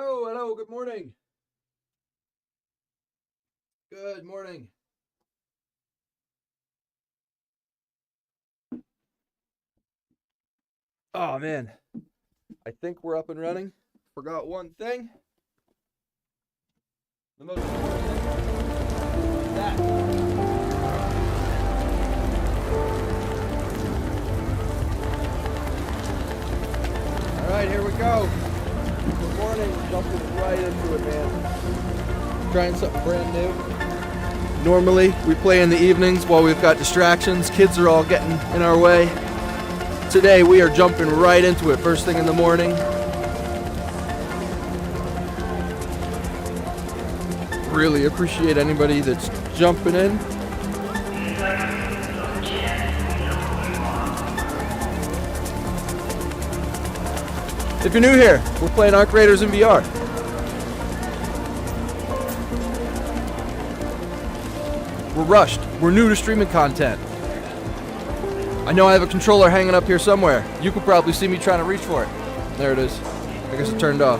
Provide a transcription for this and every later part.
Hello, hello, good morning. Good morning. Oh man, I think we're up and running. Forgot one thing. The most important thing is that. All right, here we go. Good morning. We're jumping right into it, man. Trying something brand new. Normally, we play in the evenings while we've got distractions. Kids are all getting in our way. Today, we are jumping right into it first thing in the morning. Really appreciate anybody that's jumping in. If you're new here, we're playing Arc Raiders in VR. We're rushed. We're new to streaming content. I know I have a controller hanging up here somewhere. You could probably see me trying to reach for it. There it is. I guess it turned off.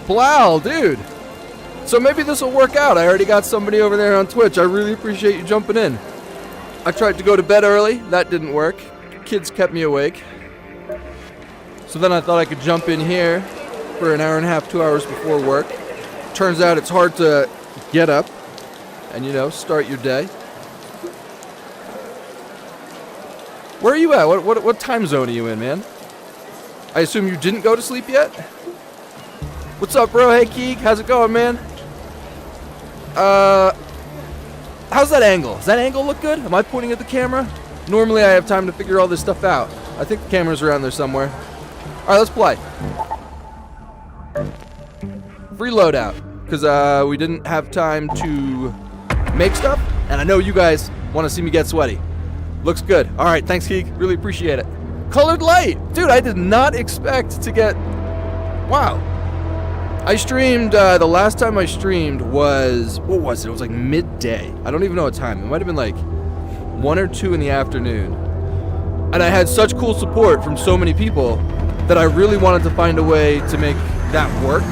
Wow, dude. So maybe this will work out. I already got somebody over there on Twitch. I really appreciate you jumping in. I tried to go to bed early. That didn't work. Kids kept me awake. So then I thought I could jump in here for an hour and a half, 2 hours before work. Turns out it's hard to get up and, you know, start your day. Where are you at? What time zone are you in, man? I assume you didn't go to sleep yet? What's up, bro? Hey, Keeg. How's it going, man? How's that angle? Does that angle look good? Am I pointing at the camera? Normally I have time to figure all this stuff out. I think the camera's around there somewhere. Alright, let's play. Free loadout. Because we didn't have time to make stuff. And I know you guys want to see me get sweaty. Looks good. Alright, thanks, Keeg. Really appreciate it. Colored light! Dude, I did not expect to get... Wow. I streamed, the last time I streamed was, what was it? It was like midday. I don't even know what time. It might have been like 1 or 2 in the afternoon. And I had such cool support from so many people that I really wanted to find a way to make that work.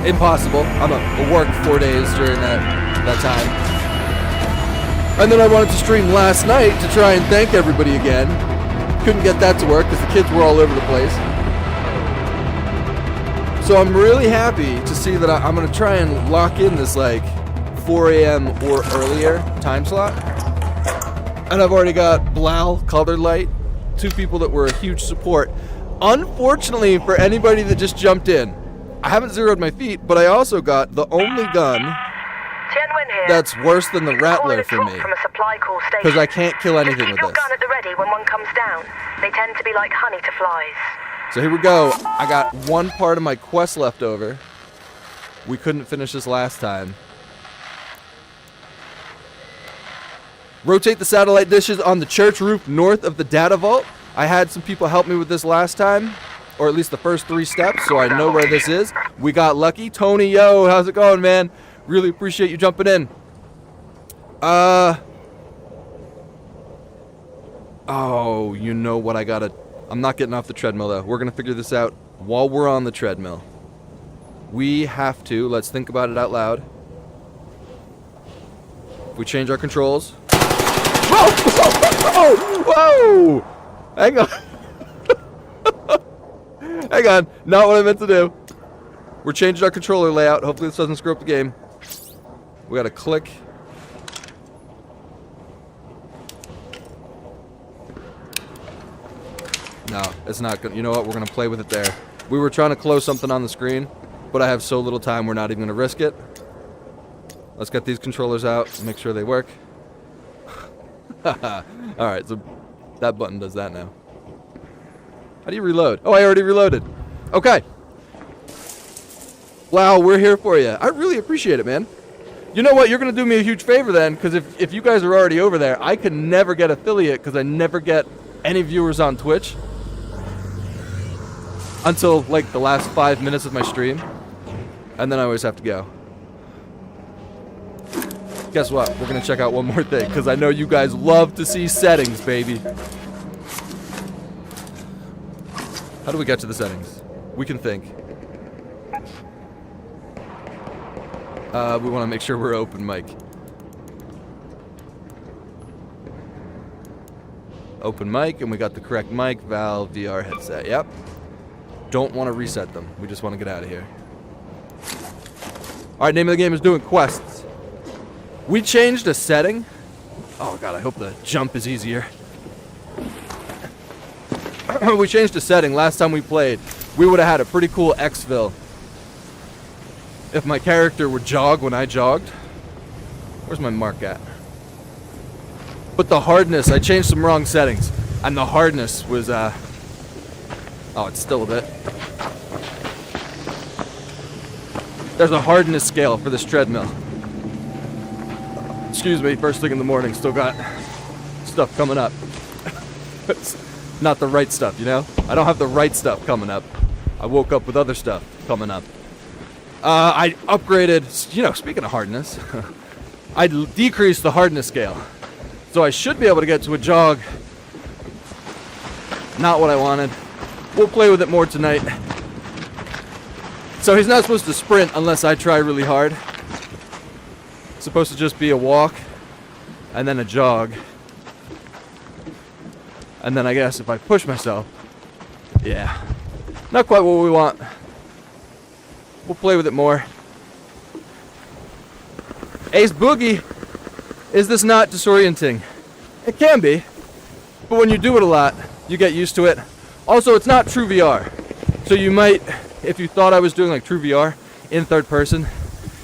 Impossible. I'm at work 4 days during that time. And then I wanted to stream last night to try and thank everybody again. Couldn't get that to work because the kids were all over the place. So I'm really happy to see that I'm going to try and lock in this like 4 a.m. or earlier time slot. And I've already got Blau, Colored Light, 2 people that were a huge support. Unfortunately for anybody that just jumped in, I haven't zeroed my feet, but I also got the only gun that's worse than the Rattler for me. Because I can't kill anything with this. Gun at the ready when one comes down. They tend to be like honey to flies. So here we go. I got one part of my quest left over. We couldn't finish this last time. Rotate the satellite dishes on the church roof north of the data vault. I had some people help me with this last time, or at least the first 3 steps, so I know where this is. We got lucky. Tony, yo, how's it going, man? Really appreciate you jumping in. Oh, you know what I gotta... I'm not getting off the treadmill, though. We're going to figure this out while we're on the treadmill. We have to. Let's think about it out loud. If we change our controls... Whoa! Whoa! Whoa! Hang on. Hang on. Not what I meant to do. We're changing our controller layout. Hopefully this doesn't screw up the game. We got to click... No, it's not good. You know what? We're going to play with it there. We were trying to close something on the screen, but I have so little time, we're not even going to risk it. Let's get these controllers out and make sure they work. Alright, so that button does that now. How do you reload? Oh, I already reloaded. Okay. Wow, we're here for you. I really appreciate it, man. You know what? You're going to do me a huge favor then, because if you guys are already over there, I can never get affiliate because I never get any viewers on Twitch. Until, like, the last 5 minutes of my stream. And then I always have to go. Guess what? We're going to check out one more thing, because I know you guys love to see settings, baby. How do we get to the settings? We can think. We want to make sure we're open mic. Open mic, and we got the correct mic, Valve VR headset. Yep. Don't want to reset them. We just want to get out of here. Alright, name of the game is doing quests. We changed a setting. Oh god, I hope the jump is easier. We changed a setting last time we played. We would have had a pretty cool exfil if my character would jog when I jogged. Where's my mark at? But the hardness, I changed some wrong settings. And the hardness was, oh, it's still a bit. There's a hardness scale for this treadmill. Excuse me, first thing in the morning, still got stuff coming up. It's not the right stuff, you know? I don't have the right stuff coming up. I woke up with other stuff coming up. I upgraded, you know, speaking of hardness, I decreased the hardness scale. So I should be able to get to a jog. Not what I wanted. We'll play with it more tonight. So he's not supposed to sprint unless I try really hard. It's supposed to just be a walk and then a jog. And then I guess if I push myself, yeah. Not quite what we want. We'll play with it more. Ace Boogie. Is this not disorienting? It can be, but when you do it a lot, you get used to it. Also, it's not true VR. So you might, if you thought I was doing like true VR in third person,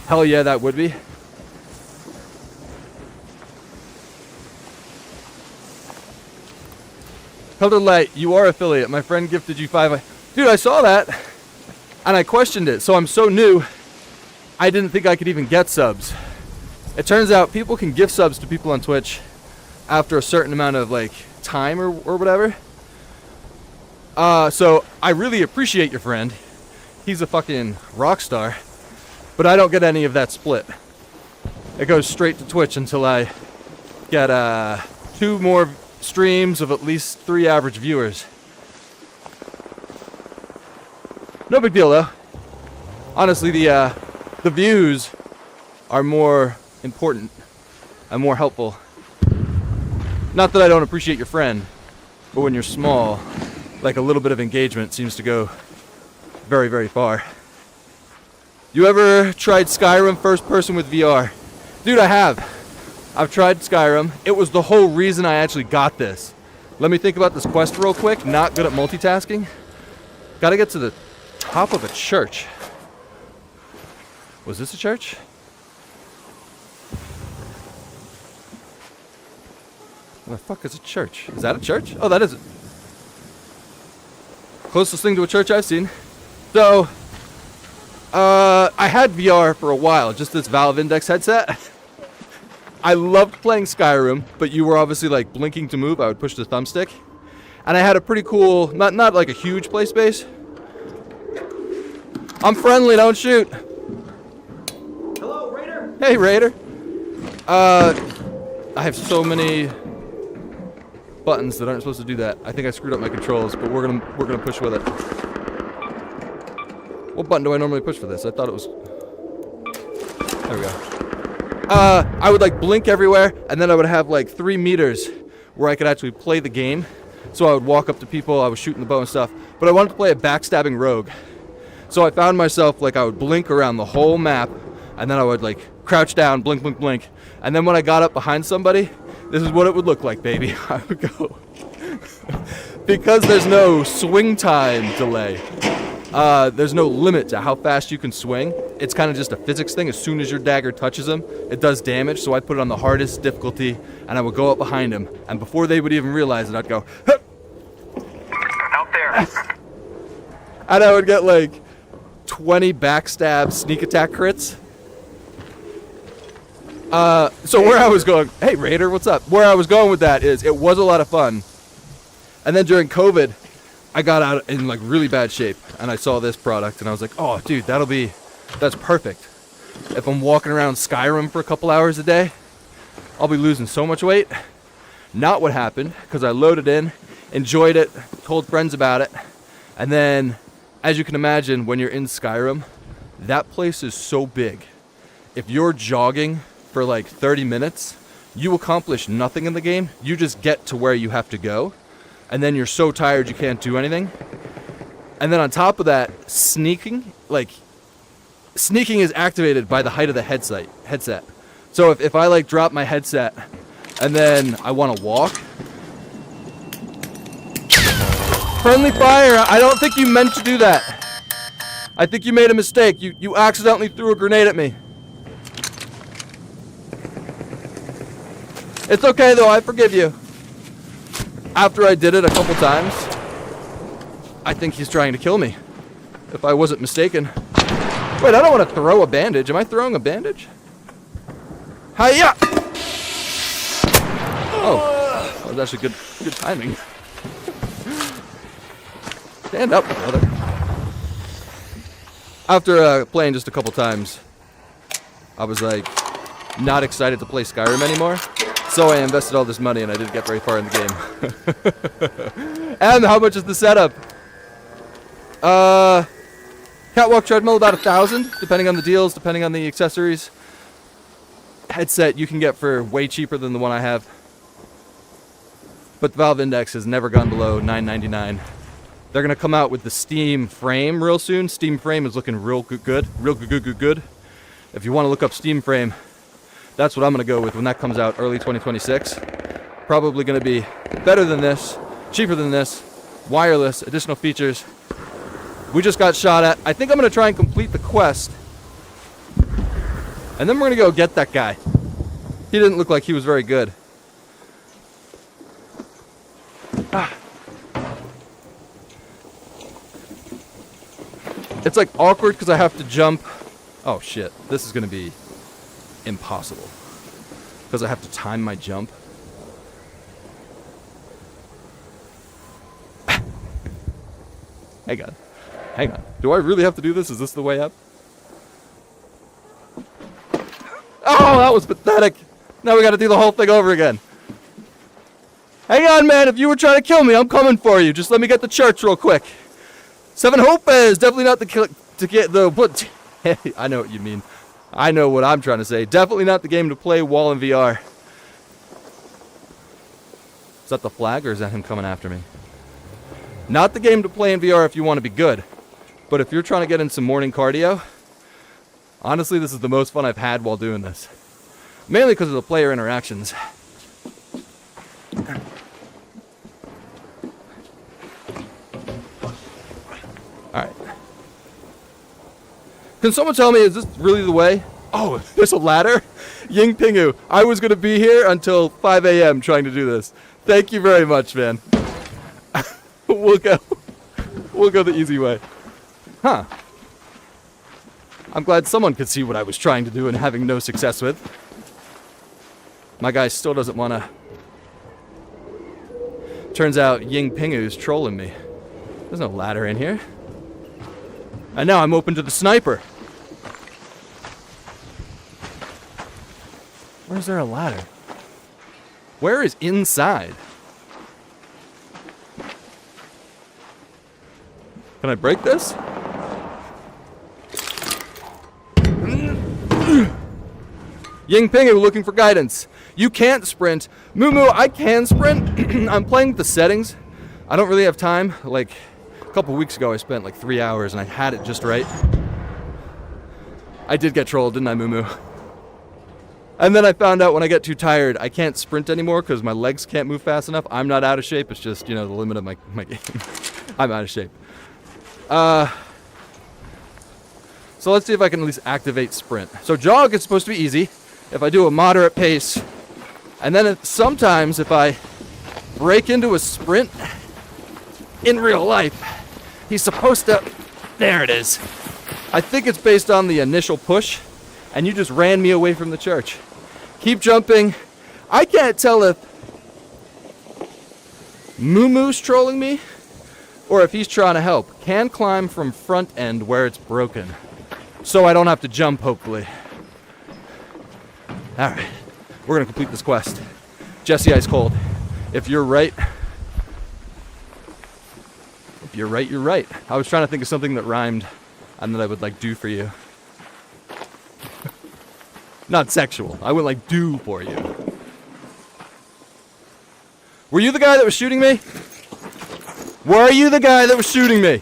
hell yeah, that would be. Elder Light, you are affiliate. My friend gifted you 5. Dude, I saw that, and I questioned it. So I'm so new, I didn't think I could even get subs. It turns out people can gift subs to people on Twitch after a certain amount of like time or whatever. So I really appreciate your friend. He's a fucking rock star, but I don't get any of that split. It goes straight to Twitch until I get 2 more streams of at least 3 average viewers. No big deal though. Honestly, the views are more important and more helpful. Not that I don't appreciate your friend, but when you're small, like a little bit of engagement seems to go very, very far. You ever tried Skyrim first person with VR? Dude, I have. I've tried Skyrim. It was the whole reason I actually got this. Let me think about this quest real quick. Not good at multitasking. Gotta get to the top of a church. Was this a church? What the fuck is a church? Is that a church? Oh, that is it. Closest thing to a church I've seen. So, I had VR for a while, just this Valve Index headset. I loved playing Skyrim, but you were obviously like blinking to move. I would push the thumbstick. And I had a pretty cool, not like a huge play space. I'm friendly, don't shoot. Hello, Raider. Hey, Raider. I have so many buttons that aren't supposed to do that. I think I screwed up my controls, but we're gonna push with it. What button do I normally push for this? I thought it was. There we go. I would like blink everywhere, and then I would have like 3 meters where I could actually play the game. So I would walk up to people, I was shooting the bow and stuff, but I wanted to play a backstabbing rogue. So I found myself like I would blink around the whole map, and then I would like crouch down, blink, blink, blink, and then when I got up behind somebody, this is what it would look like, baby. I would go. Because there's no swing time delay, there's no limit to how fast you can swing. It's kind of just a physics thing. As soon as your dagger touches them, it does damage. So I put it on the hardest difficulty, and I would go up behind them. And before they would even realize it, I'd go, "Hup!" Out there. And I would get like 20 backstab sneak attack crits. So where I was going, hey Raider, what's up? Where I was going with that is it was a lot of fun. And then during COVID, I got out in like really bad shape, and I saw this product, and I was like, oh dude, that's perfect. If I'm walking around Skyrim for a couple hours a day, I'll be losing so much weight. Not what happened, because I loaded in, enjoyed it, told friends about it, And then, as you can imagine, when you're in Skyrim, that place is so big. If you're jogging for like 30 minutes, you accomplish nothing in the game. You just get to where you have to go. And then you're so tired you can't do anything. And then on top of that, sneaking is activated by the height of the headset. So if I like drop my headset and then I want to walk. Friendly fire, I don't think you meant to do that. I think you made a mistake. You accidentally threw a grenade at me. It's okay though, I forgive you. After I did it a couple times, I think he's trying to kill me, if I wasn't mistaken. Wait, I don't want to throw a bandage. Am I throwing a bandage? Hiya! Oh, that was actually good timing. Stand up, brother. After playing just a couple times, I was like, not excited to play Skyrim anymore. So I invested all this money and I didn't get very far in the game. And how much is the setup? Catwalk treadmill about 1,000, depending on the deals, depending on the accessories. Headset you can get for way cheaper than the one I have. But the Valve Index has never gone below $9.99. They're gonna come out with the Steam Frame real soon. Steam Frame is looking real good. If you want to look up Steam Frame, that's what I'm gonna go with when that comes out early 2026. Probably gonna be better than this, cheaper than this, wireless, additional features. We just got shot at. I think I'm gonna try and complete the quest. And then we're gonna go get that guy. He didn't look like he was very good. It's like awkward because I have to jump. Oh shit, this is gonna be impossible. Because I have to time my jump. Hang on. Do I really have to do this? Is this the way up? Oh, that was pathetic. Now we gotta do the whole thing over again. Hang on, man. If you were trying to kill me, I'm coming for you. Just let me get the church real quick. Seven Hope is definitely not to get the... What? I know what you mean. I know what I'm trying to say. Definitely not the game to play while in VR. Is that the flag or is that him coming after me? Not the game to play in VR if you want to be good. But if you're trying to get in some morning cardio, honestly, this is the most fun I've had while doing this. Mainly because of the player interactions. Alright. Can someone tell me, is this really the way? Oh, there's a ladder? Ying Pingu, I was going to be here until 5 a.m. trying to do this. Thank you very much, man. We'll go the easy way. Huh. I'm glad someone could see what I was trying to do and having no success with. My guy still doesn't want to... Turns out Ying Pingu's trolling me. There's no ladder in here. And now I'm open to the sniper. Where's there a ladder? Where is inside? Can I break this? Ying Pingu looking for guidance. You can't sprint. Moo, I can sprint. I'm playing with the settings. I don't really have time. Like, a couple weeks ago I spent like 3 hours and I had it just right. I did get trolled, didn't I, Moo? And then I found out when I get too tired, I can't sprint anymore because my legs can't move fast enough. I'm not out of shape. It's just, you know, the limit of my game. I'm out of shape. So let's see if I can at least activate sprint. So jog is supposed to be easy if I do a moderate pace. And then sometimes if I break into a sprint in real life, he's supposed to... There it is. I think it's based on the initial push, and you just ran me away from the church. Keep jumping. I can't tell if Moo-Moo's trolling me or if he's trying to help. Can climb from front end where it's broken. So I don't have to jump, hopefully. Alright. We're going to complete this quest. Jesse Ice Cold. If you're right... If you're right, you're right. I was trying to think of something that rhymed and that I would, like, do for you. Not sexual. I would, like, do for you. Were you the guy that was shooting me? Were you the guy that was shooting me?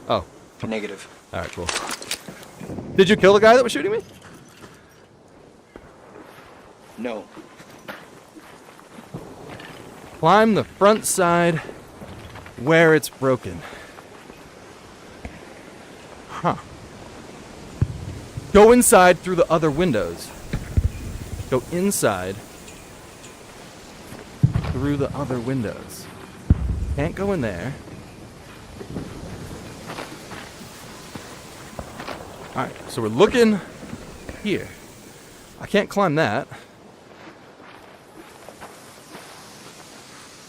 Oh. Negative. Alright, cool. Did you kill the guy that was shooting me? No. Climb the front side where it's broken. Huh. Go inside through the other windows. Go inside through the other windows. Can't go in there. Alright, so we're looking here. I can't climb that.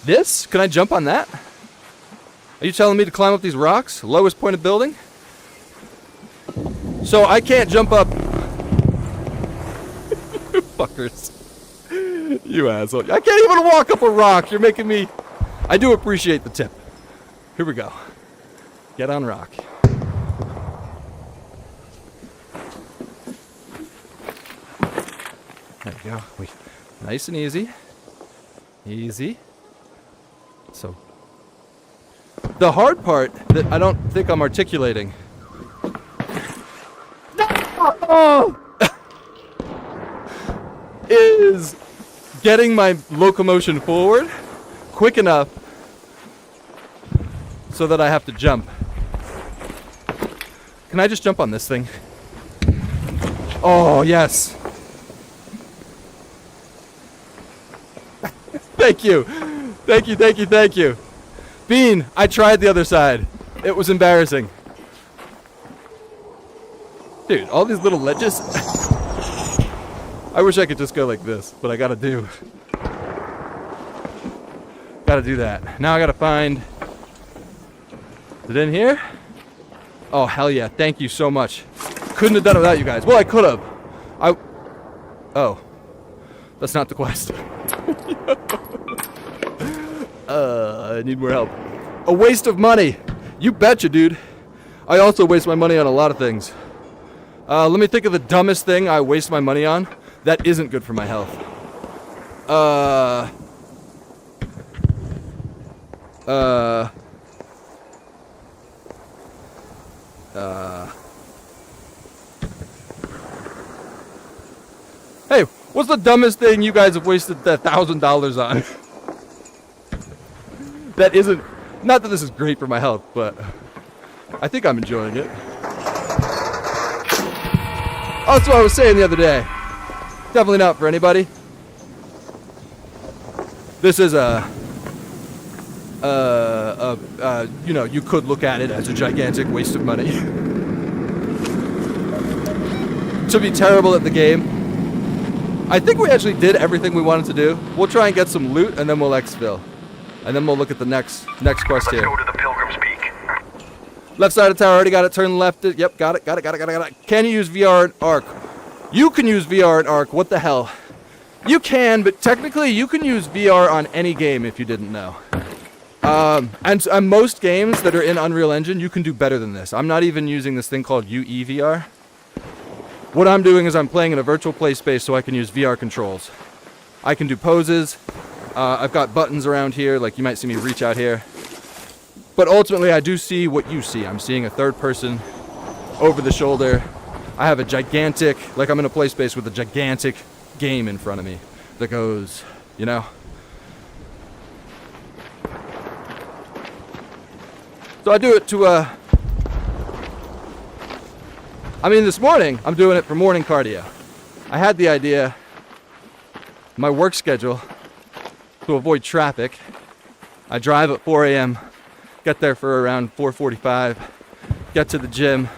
This? Can I jump on that? Are you telling me to climb up these rocks? Lowest point of building? So I can't jump up. You fuckers. You asshole. I can't even walk up a rock. You're making me... I do appreciate the tip. Here we go. Get on rock. There we go. Nice and easy. Easy. So, the hard part that I don't think I'm articulating is getting my locomotion forward quick enough so that I have to jump. Can I just jump on this thing? Oh, yes. Thank you. Thank you, thank you, thank you. Bean, I tried the other side. It was embarrassing. Dude, all these little ledges. I wish I could just go like this, but I gotta do that. Now I gotta find... Is it in here? Oh, hell yeah. Thank you so much. Couldn't have done it without you guys. Well, I could have. Oh. That's not the quest. I need more help. A waste of money. You betcha, dude. I also waste my money on a lot of things. Let me think of the dumbest thing I waste my money on that isn't good for my health. Hey, what's the dumbest thing you guys have wasted $1,000 on? That isn't... Not that this is great for my health, but I think I'm enjoying it. Oh, that's what I was saying the other day. Definitely not for anybody. This is you know, you could look at it as a gigantic waste of money. To be terrible at the game. I think we actually did everything we wanted to do. We'll try and get some loot, and then we'll exfil. And then we'll look at the next quest here. Let's go to the Pilgrim's Peak. Left side of tower, already got it. Turn left. Yep, got it. Can you use VR and ARC? You can use VR and ARC. What the hell? You can, but technically you can use VR on any game if you didn't know. And most games that are in Unreal Engine, you can do better than this. I'm not even using this thing called UEVR. What I'm doing is I'm playing in a virtual play space so I can use VR controls. I can do poses. I've got buttons around here, like you might see me reach out here. But ultimately, I do see what you see. I'm seeing a third person over the shoulder. I have a gigantic, like I'm in a play space with a gigantic game in front of me that goes, you know? So I do it to, I mean, this morning, I'm doing it for morning cardio. I had the idea, my work schedule, to avoid traffic. I drive at 4 a.m., get there for around 4:45, get to the gym,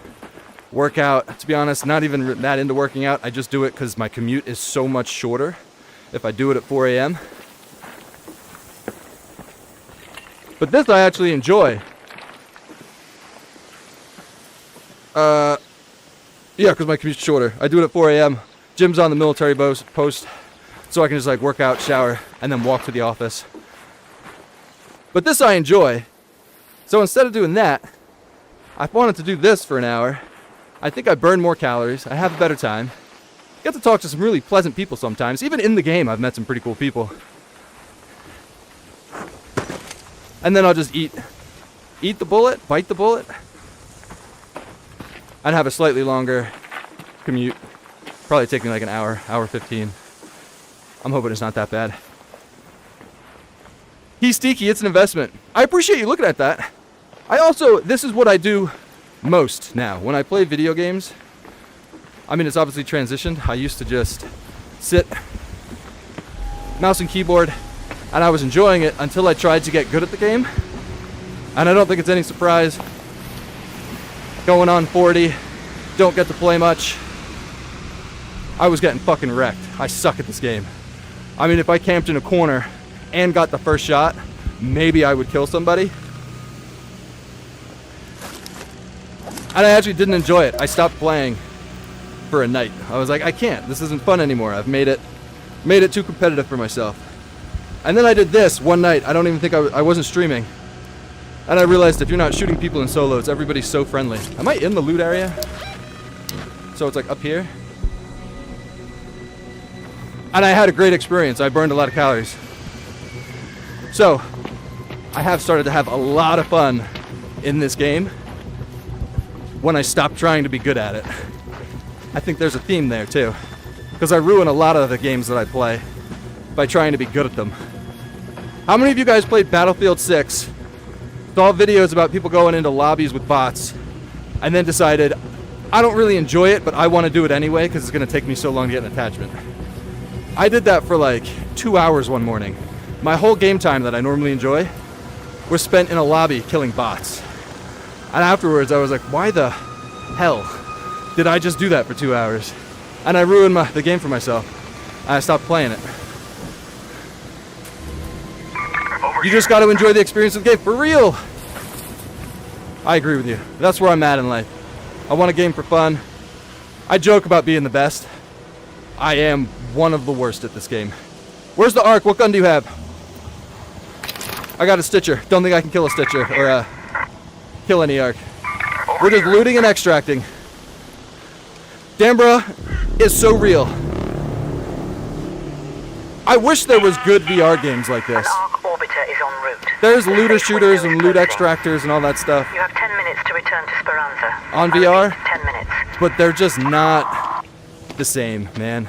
work out. To be honest, not even that into working out. I just do it because my commute is so much shorter if I do it at 4 a.m. But this I actually enjoy. Yeah, because my commute's shorter. I do it at 4 a.m. Gym's on the military post, so I can just like work out, shower, and then walk to the office. But this I enjoy. So instead of doing that, I wanted to do this for an hour. I think I burn more calories. I have a better time. Get to talk to some really pleasant people sometimes. Even in the game, I've met some pretty cool people. And then I'll just eat the bullet, bite the bullet, and have a slightly longer commute. Probably take me like an hour, hour 15. I'm hoping it's not that bad. He's Steaky, it's an investment. I appreciate you looking at that. This is what I do most now. When I play video games, I mean, it's obviously transitioned. I used to just sit, mouse and keyboard, and I was enjoying it until I tried to get good at the game. And I don't think it's any surprise. Going on 40, don't get to play much. I was getting fucking wrecked. I suck at this game. I mean, if I camped in a corner and got the first shot, maybe I would kill somebody. And I actually didn't enjoy it. I stopped playing for a night. I was like, I can't. This isn't fun anymore. I've made it too competitive for myself. And then I did this one night. I don't even think I wasn't streaming. And I realized if you're not shooting people in solos, everybody's so friendly. Am I in the loot area? So it's like up here. And I had a great experience. I burned a lot of calories. So I have started to have a lot of fun in this game when I stopped trying to be good at it. I think there's a theme there too, because I ruin a lot of the games that I play by trying to be good at them. How many of you guys played Battlefield 6, saw videos about people going into lobbies with bots, and then decided, I don't really enjoy it, but I want to do it anyway because it's going to take me so long to get an attachment? I did that for like 2 hours one morning. My whole game time that I normally enjoy was spent in a lobby killing bots. And afterwards I was like, why the hell did I just do that for 2 hours? And I ruined the game for myself. And I stopped playing it. You just got to enjoy the experience of the game, for real. I agree with you. That's where I'm at in life. I want a game for fun. I joke about being the best. I am one of the worst at this game. Where's the ARC? What gun do you have? I got a Stitcher. Don't think I can kill a Stitcher or kill any ARC. We're just looting and extracting. Danborough is so real. I wish there was good VR games like this. An ARC orbiter is en route. There's looter shooters and loot extractors and all that stuff. You have 10 minutes to return to Speranza. On VR? 10 minutes. But they're just not the same, man.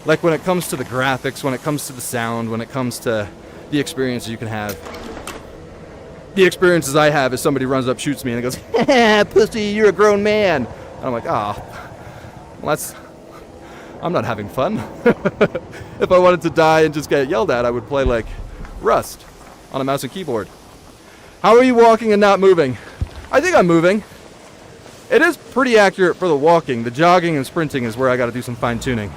Like when it comes to the graphics, when it comes to the sound, when it comes to the experiences you can have. The experiences I have is somebody runs up, shoots me, and goes, pussy, you're a grown man. And I'm like, well, I'm not having fun. If I wanted to die and just get yelled at, I would play like Rust on a mouse and keyboard. How are you walking and not moving? I think I'm moving. It is pretty accurate for the walking. The jogging and sprinting is where I got to do some fine tuning.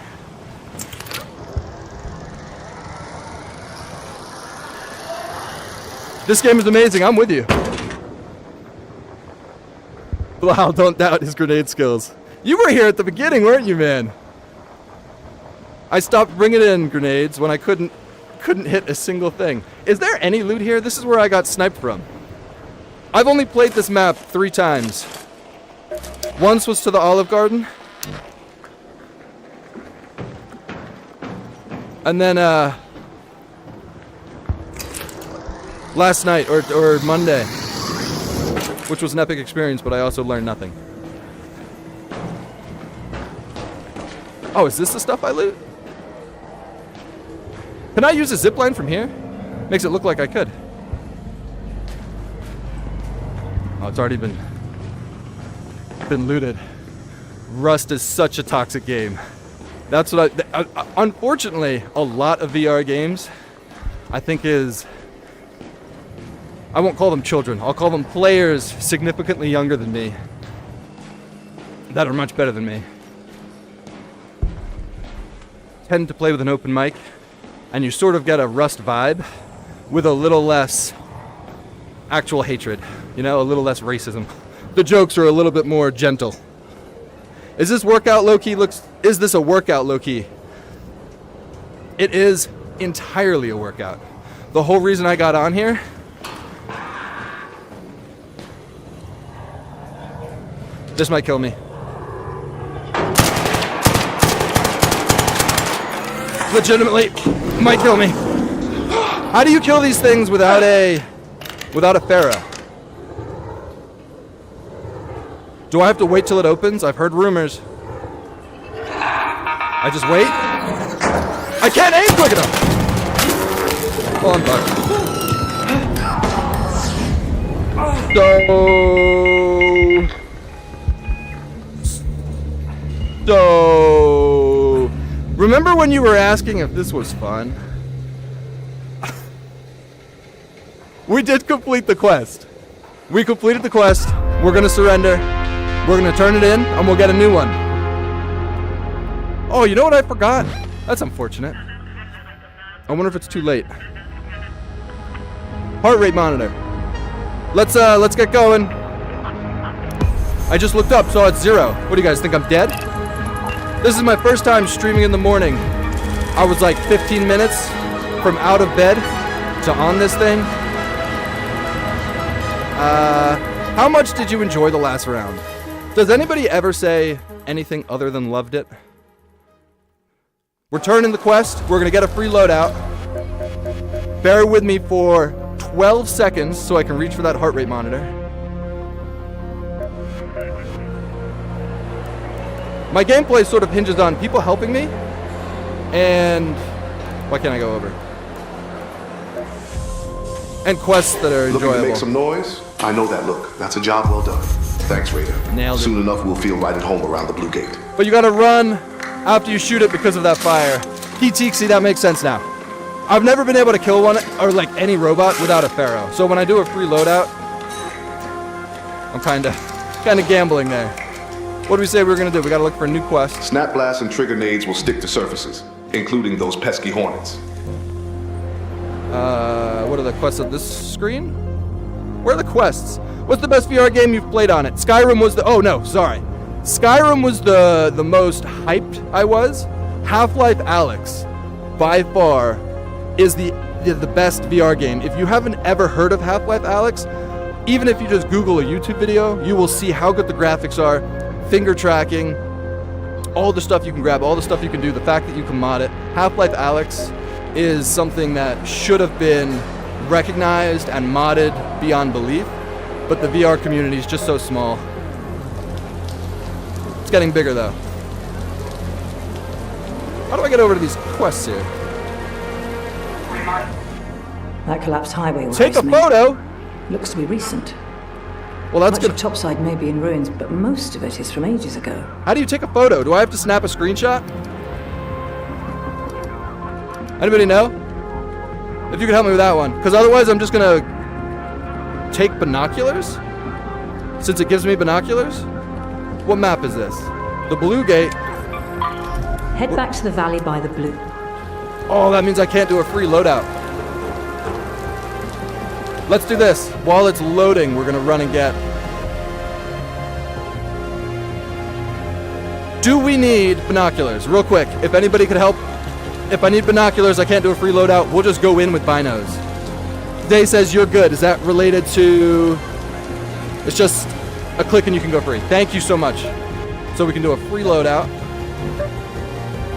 This game is amazing. I'm with you. Wow, don't doubt his grenade skills. You were here at the beginning, weren't you, man? I stopped bringing in grenades when I couldn't hit a single thing. Is there any loot here? This is where I got sniped from. I've only played this map 3 times. Once was to the Olive Garden. And then, last night, or Monday, which was an epic experience, but I also learned nothing. Oh, is this the stuff I loot? Can I use a zipline from here? Makes it look like I could. Oh, it's already been looted. Rust is such a toxic game. That's what unfortunately, a lot of VR games, I think is, I won't call them children. I'll call them players significantly younger than me that are much better than me. Tend to play with an open mic, and you sort of get a Rust vibe with a little less actual hatred, you know, a little less racism. The jokes are a little bit more gentle. Is this workout low-key? Is this a workout low-key? It is entirely a workout. The whole reason I got on here This might kill me. Legitimately, might kill me. How do you kill these things without a Pharaoh? Do I have to wait till it opens? I've heard rumors. I just wait? I can't aim quick enough! Oh, I'm fucked. So, remember when you were asking if this was fun? We did complete the quest. We completed the quest. We're gonna surrender. We're gonna turn it in, and we'll get a new one. Oh, you know what I forgot? That's unfortunate. I wonder if it's too late. Heart rate monitor. Let's get going. I just looked up, saw it's 0. What do you guys think? I'm dead? This is my first time streaming in the morning. I was like 15 minutes from out of bed to on this thing. How much did you enjoy the last round? Does anybody ever say anything other than loved it? We're turning the quest. We're gonna get a free loadout. Bear with me for 12 seconds so I can reach for that heart rate monitor. My gameplay sort of hinges on people helping me, and why can't I go over? And quests that are enjoyable. Looking to make some noise? I know that look. That's a job well done. Thanks, Raider. Nailed it. Soon enough, we'll feel right at home around the Blue Gate. But you gotta run after you shoot it because of that fire. See, that makes sense now. I've never been able to kill one, or like any robot, without a Pharaoh. So when I do a free loadout, I'm kinda gambling there. What do we say we're gonna do? We gotta look for a new quest. Snap blasts and trigger nades will stick to surfaces, including those pesky hornets. What are the quests on this screen? Where are the quests? What's the best VR game you've played on it? Skyrim was the, Skyrim was the most hyped I was. Half-Life Alyx, by far, is the best VR game. If you haven't ever heard of Half-Life Alyx, even if you just Google a YouTube video, you will see how good the graphics are, finger tracking, all the stuff you can grab, all the stuff you can do, the fact that you can mod it. Half-Life Alyx is something that should have been recognized and modded beyond belief, but the VR community is just so small. It's getting bigger though. How do I get over to these quests here? That collapsed highway worries Take a me. photo? Looks to be recent. Well, that's Much good. of topside may be in ruins, but most of it is from ages ago. How do you take a photo? Do I have to snap a screenshot? Anybody know? If you could help me with that one. Because otherwise I'm just gonna take binoculars? Since it gives me binoculars? What map is this? The Blue Gate. Head back to the valley by the blue. Oh, that means I can't do a free loadout. Let's do this. While it's loading, we're gonna run and get. Do we need binoculars? Real quick, if anybody could help. If I need binoculars, I can't do a free loadout. We'll just go in with binos. Day says you're good. Is that related to... It's just a click and you can go free. Thank you so much. So we can do a free loadout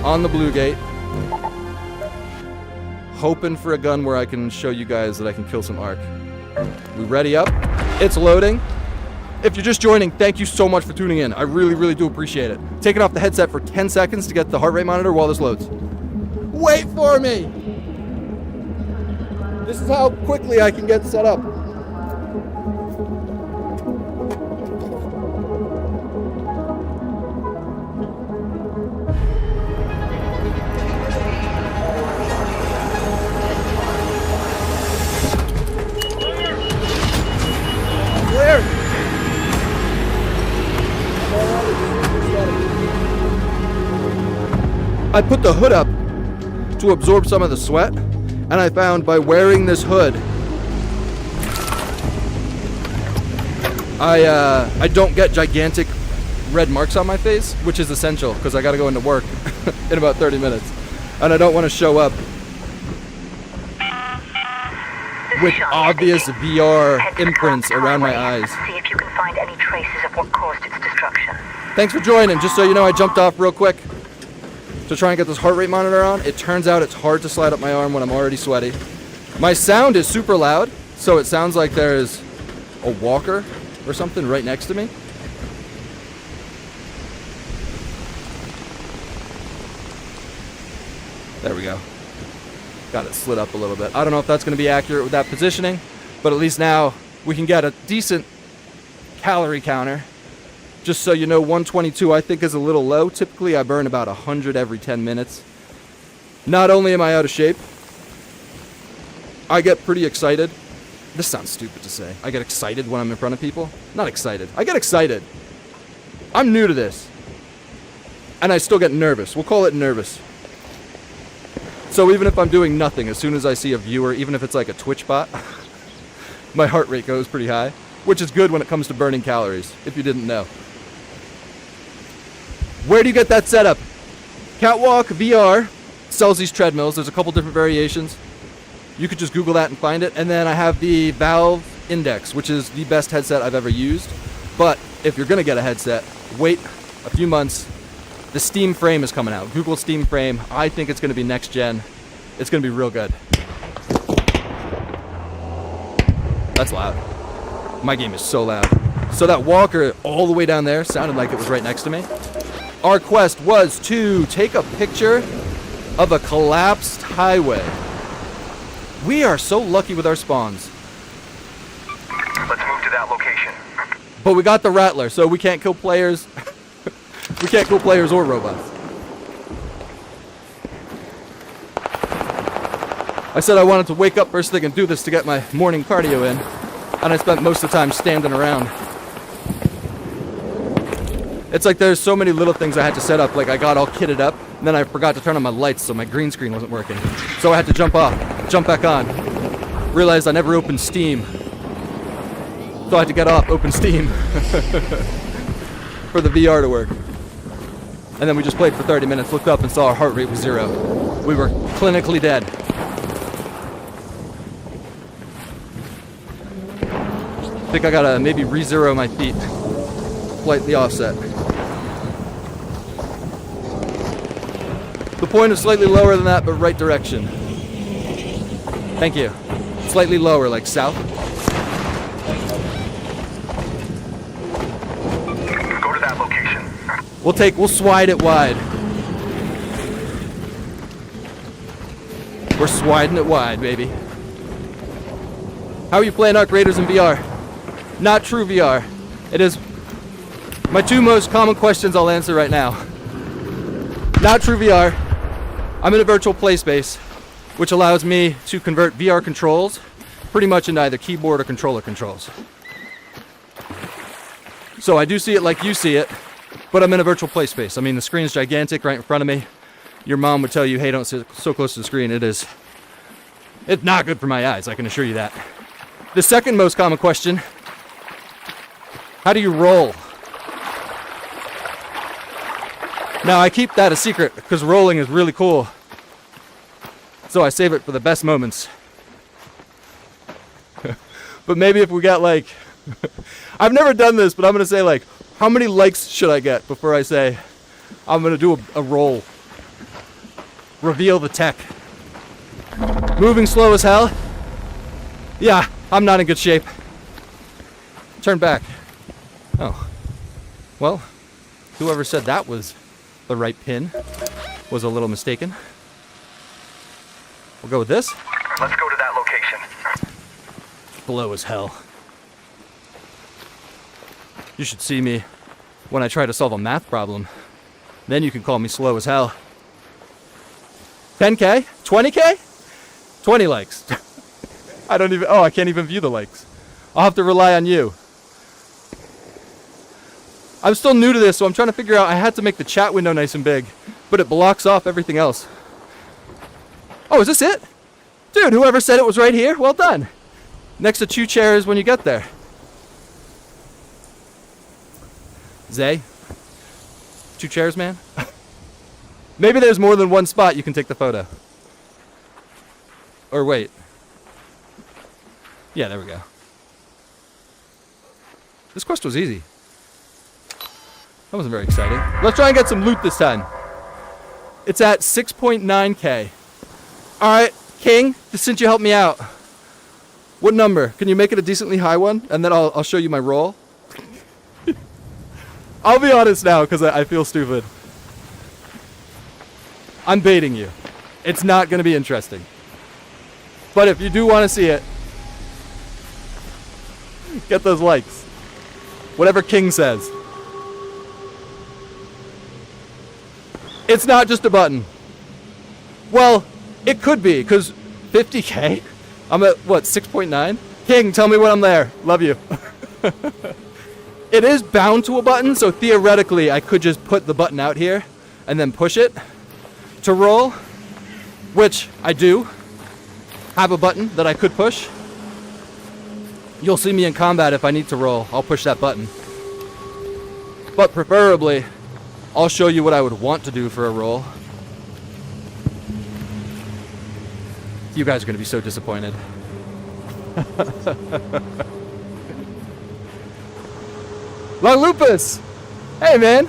on the Blue Gate. Hoping for a gun where I can show you guys that I can kill some Ark. We ready up? It's loading. If you're just joining, thank you so much for tuning in. I really, really do appreciate it. Taking off the headset for 10 seconds to get the heart rate monitor while this loads. Wait for me! This is how quickly I can get set up. Clear! I put the hood up to absorb some of the sweat, and I found by wearing this hood, I don't get gigantic red marks on my face, which is essential because I gotta go into work in about 30 minutes, and I don't want to show up with obvious VR imprints around my eyes. See if you can find find any traces of what caused its destruction. Thanks for joining. Just so you know, I jumped off real quick to try and get this heart rate monitor on. It turns out it's hard to slide up my arm when I'm already sweaty. My sound is super loud, so it sounds like there's a walker or something right next to me. There we go. Got it slid up a little bit. I don't know if that's going to be accurate with that positioning, but at least now we can get a decent calorie counter. Just so you know, 122 I think is a little low. Typically I burn about 100 every 10 minutes. Not only am I out of shape, I get pretty excited. This sounds stupid to say. I get excited when I'm in front of people. Not excited. I get excited. I'm new to this. And I still get nervous. We'll call it nervous. So even if I'm doing nothing, as soon as I see a viewer, even if it's like a Twitch bot, my heart rate goes pretty high, which is good when it comes to burning calories, if you didn't know. Where do you get that setup? Catwalk VR sells these treadmills. There's a couple different variations. You could just Google that and find it. And then I have the Valve Index, which is the best headset I've ever used. But if you're going to get a headset, wait a few months. The Steam Frame is coming out. Google Steam Frame. I think it's going to be next gen. It's going to be real good. That's loud. My game is so loud. So that walker all the way down there sounded like it was right next to me. Our quest was to take a picture of a collapsed highway. We are so lucky with our spawns. Let's move to that location. But we got the Rattler, so we can't kill players. We can't kill players or robots. I said I wanted to wake up first thing and do this to get my morning cardio in, and I spent most of the time standing around. It's like there's so many little things I had to set up, like I got all kitted up, and then I forgot to turn on my lights, so my green screen wasn't working. So I had to jump off, jump back on. Realized I never opened Steam. So I had to get off, open Steam for the VR to work. And then we just played for 30 minutes, looked up and saw our heart rate was 0. We were clinically dead. I think I gotta maybe re-zero my feet. Slightly offset. The point is slightly lower than that, but right direction. Thank you. Slightly lower, like south. Go to that location. We'll swide it wide. We're swiding it wide, baby. How are you playing Arc Raiders in VR? Not true VR. It is my 2 most common questions I'll answer right now. Not true VR. I'm in a virtual play space, which allows me to convert VR controls pretty much into either keyboard or controller controls. So I do see it like you see it, but I'm in a virtual play space. I mean, the screen's gigantic right in front of me. Your mom would tell you, hey, don't sit so close to the screen. It's not good for my eyes, I can assure you that. The second most common question, how do you roll? Now, I keep that a secret because rolling is really cool. So I save it for the best moments. But maybe if we got like... I've never done this, but I'm going to say like, how many likes should I get before I say, I'm going to do a roll? Reveal the tech. Moving slow as hell? Yeah, I'm not in good shape. Turn back. Oh. Well, whoever said that was the right pin was a little mistaken. We'll go with this. Let's go to that location. Slow as hell. You should see me when I try to solve a math problem. Then you can call me slow as hell. 10K? 20K? 20 likes. I can't even view the likes. I'll have to rely on you. I'm still new to this, so I'm trying to figure out, I had to make the chat window nice and big, but it blocks off everything else. Oh, is this it? Dude, whoever said it was right here, well done. Next to 2 chairs when you get there. Zay? 2 chairs, man? Maybe there's more than one spot you can take the photo. Or wait. Yeah, there we go. This quest was easy. That wasn't very exciting. Let's try and get some loot this time. It's at 6.9k. Alright, King, since you helped me out, what number? Can you make it a decently high one? And then I'll show you my roll. I'll be honest now, because I feel stupid. I'm baiting you. It's not going to be interesting. But if you do want to see it, get those likes. Whatever King says. It's not just a button. Well, it could be, because 50k? I'm at, what, 6.9? King, tell me when I'm there. Love you. It is bound to a button, so theoretically I could just put the button out here and then push it to roll, which I do have a button that I could push. You'll see me in combat if I need to roll. I'll push that button. But preferably, I'll show you what I would want to do for a roll. You guys are going to be so disappointed. Long Lupus! Hey man,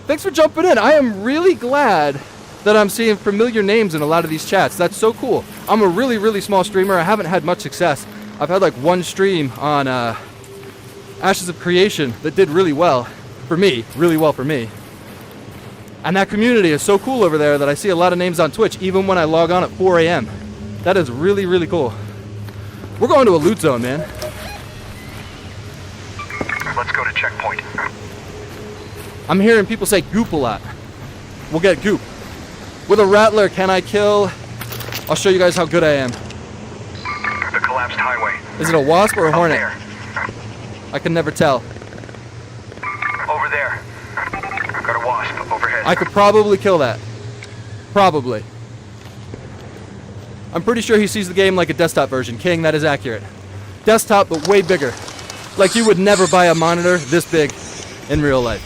thanks for jumping in. I am really glad that I'm seeing familiar names in a lot of these chats. That's so cool. I'm a really, really small streamer. I haven't had much success. I've had like one stream on Ashes of Creation that did really well for me. Really well for me. And that community is so cool over there that I see a lot of names on Twitch even when I log on at 4 a.m. That is really, really cool. We're going to a loot zone, man. Let's go to checkpoint. I'm hearing people say goop a lot. We'll get goop. With a rattler, can I kill? I'll show you guys how good I am. The collapsed highway. Is it a wasp or a Up hornet? there. I can never tell. Over there. Got a wasp overhead. I could probably kill that. Probably. I'm pretty sure he sees the game like a desktop version. King, that is accurate. Desktop, but way bigger. Like you would never buy a monitor this big in real life.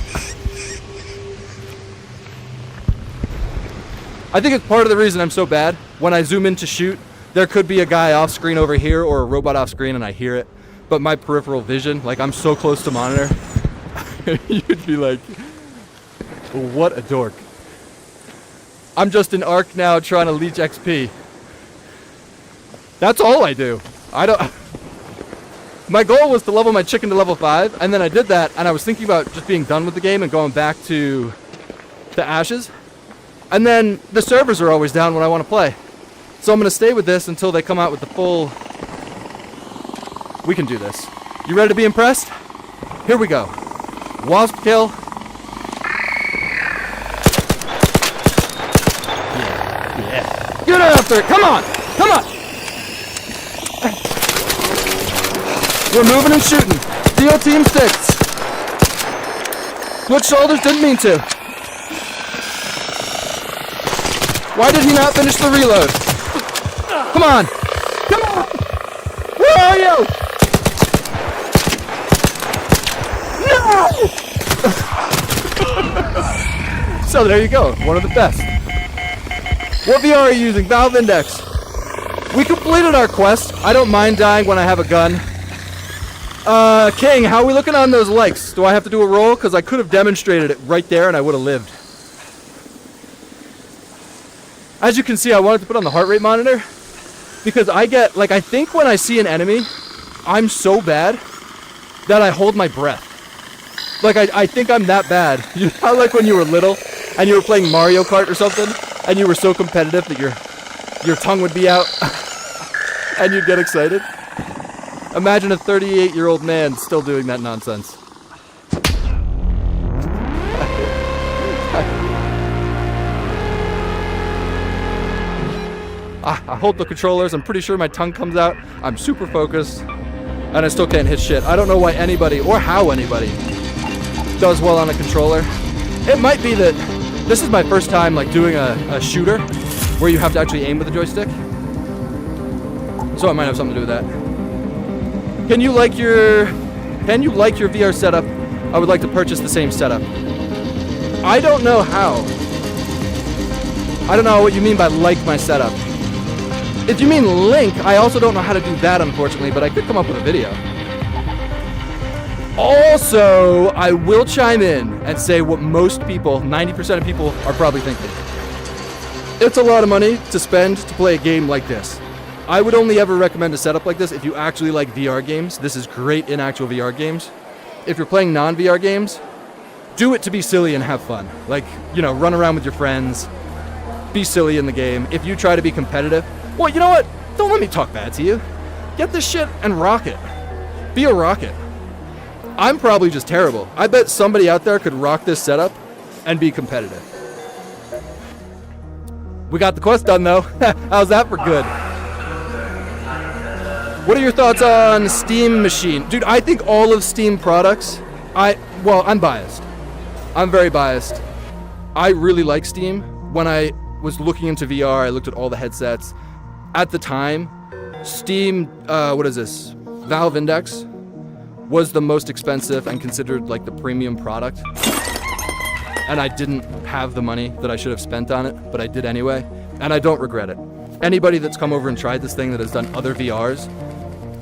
I think it's part of the reason I'm so bad. When I zoom in to shoot, there could be a guy off screen over here or a robot off screen and I hear it. But my peripheral vision, like I'm so close to monitor, you'd be like, what a dork. I'm just in Ark now trying to leech XP. That's all I do. My goal was to level my chicken to level 5, and then I did that, and I was thinking about just being done with the game and going back to Ashes. And then the servers are always down when I want to play. So I'm going to stay with this until they come out with the full... We can do this. You ready to be impressed? Here we go. Wasp kill. Yeah. Get after it! Come on! Come on! We're moving and shooting. Deal team 6. Switch shoulders, didn't mean to. Why did he not finish the reload? Come on. Come on. Where are you? No! So there you go. One of the best. What VR are you using? Valve Index. We completed our quest. I don't mind dying when I have a gun. King, how are we looking on those likes? Do I have to do a roll? Because I could have demonstrated it right there and I would have lived. As you can see, I wanted to put on the heart rate monitor because I get, like, I think when I see an enemy, I'm so bad that I hold my breath. Like, I think I'm that bad. You know, like when you were little and you were playing Mario Kart or something and you were so competitive that your tongue would be out and you'd get excited? Imagine a 38-year-old man still doing that nonsense. I hold the controllers. I'm pretty sure my tongue comes out. I'm super focused. And I still can't hit shit. I don't know why anybody, or how anybody, does well on a controller. It might be that this is my first time like doing a shooter where you have to actually aim with the joystick. So it might have something to do with that. Can you like your VR setup? I would like to purchase the same setup. I don't know how. I don't know what you mean by like my setup. If you mean link, I also don't know how to do that, unfortunately, but I could come up with a video. Also, I will chime in and say what most people, 90% of people, are probably thinking. It's a lot of money to spend to play a game like this. I would only ever recommend a setup like this if you actually like VR games. This is great in actual VR games. If you're playing non-VR games, do it to be silly and have fun. Like, you know, run around with your friends, be silly in the game. If you try to be competitive, well, you know what? Don't let me talk bad to you. Get this shit and rock it. Be a rocket. I'm probably just terrible. I bet somebody out there could rock this setup and be competitive. We got the quest done though. How's that for good? What are your thoughts on Steam Machine? Dude, I think all of Steam products, I'm biased. I'm very biased. I really like Steam. When I was looking into VR, I looked at all the headsets. At the time, Steam, Valve Index was the most expensive and considered like the premium product. And I didn't have the money that I should have spent on it, but I did anyway, and I don't regret it. Anybody that's come over and tried this thing that has done other VRs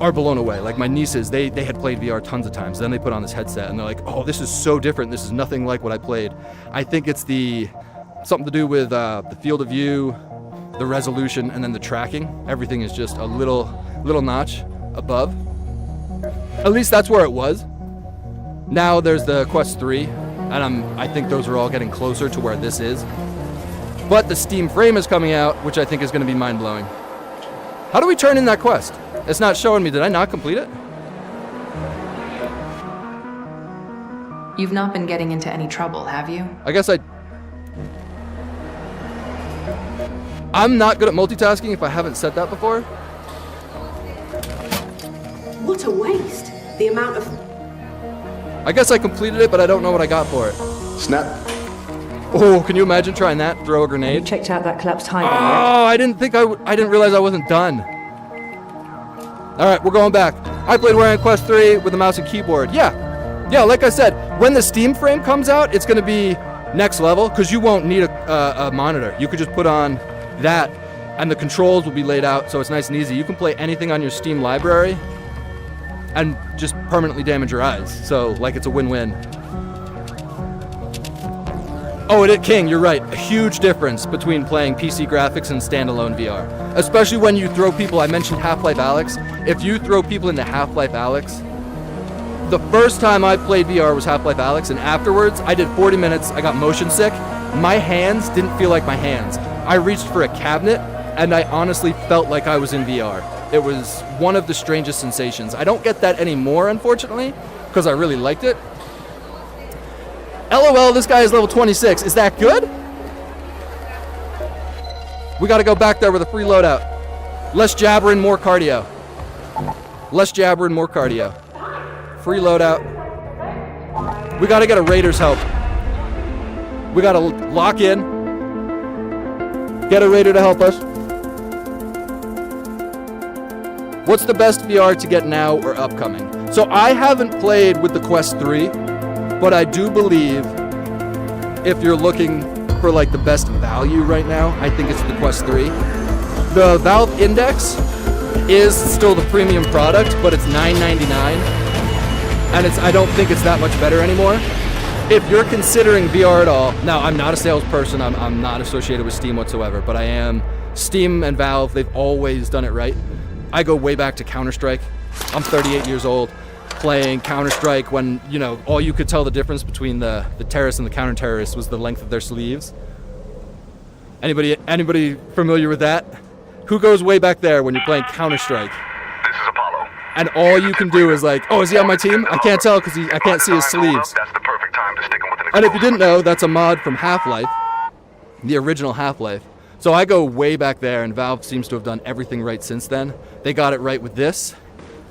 are blown away. Like my nieces, they had played VR tons of times. Then they put on this headset and they're like, oh, this is so different. This is nothing like what I played. I think it's something to do with the field of view, the resolution, and then the tracking. Everything is just a little notch above. At least that's where it was. Now there's the Quest 3, and I think those are all getting closer to where this is. But the Steam Frame is coming out, which I think is going to be mind-blowing. How do we turn in that quest? It's not showing me. Did I not complete it? You've not been getting into any trouble, have you? I guess I'm not good at multitasking if I haven't said that before. What a waste. The amount of... I guess I completed it, but I don't know what I got for it. Snap. Oh, can you imagine trying that? Throw a You grenade? checked out that collapsed highway, Oh, right? I didn't realize I wasn't done. All right, we're going back. I played Warrior Quest 3 with a mouse and keyboard. Yeah, like I said, when the Steam Frame comes out, it's going to be next level because you won't need a monitor. You could just put on that, and the controls will be laid out, so it's nice and easy. You can play anything on your Steam library and just permanently damage your eyes. So, like, it's a win-win. Oh, King, you're right. A huge difference between playing PC graphics and standalone VR. Especially when you throw people, I mentioned Half-Life Alyx. If you throw people into Half-Life Alyx, the first time I played VR was Half-Life Alyx, and afterwards, I did 40 minutes, I got motion sick. My hands didn't feel like my hands. I reached for a cabinet, and I honestly felt like I was in VR. It was one of the strangest sensations. I don't get that anymore, unfortunately, because I really liked it. LOL, this guy is level 26. Is that good? We gotta go back there with a free loadout. Less jabbering, more cardio. Less jabbering, more cardio. Free loadout. We gotta get a Raider's help. We gotta lock in. Get a Raider to help us. What's the best VR to get now or upcoming? So I haven't played with the Quest 3, but I do believe if you're looking for like the best value right now, I think it's the Quest 3. The Valve Index is still the premium product, but it's $9.99, and I don't think it's that much better anymore. If you're considering VR at all, now I'm not a salesperson, I'm not associated with Steam whatsoever, but I am. Steam and Valve, they've always done it right. I go way back to Counter-Strike. I'm 38 years old, playing Counter-Strike when, you know, all you could tell the difference between the terrorists and the counter-terrorists was the length of their sleeves. Anybody familiar with that? Who goes way back there when you're playing Counter-Strike? This is Apollo. And all you can do is like, oh, is he on my team? I can't tell because I can't see his sleeves. That's the perfect time to stick him with an And if you didn't know, that's a mod from Half-Life, the original Half-Life. So I go way back there, and Valve seems to have done everything right since then. They got it right with this.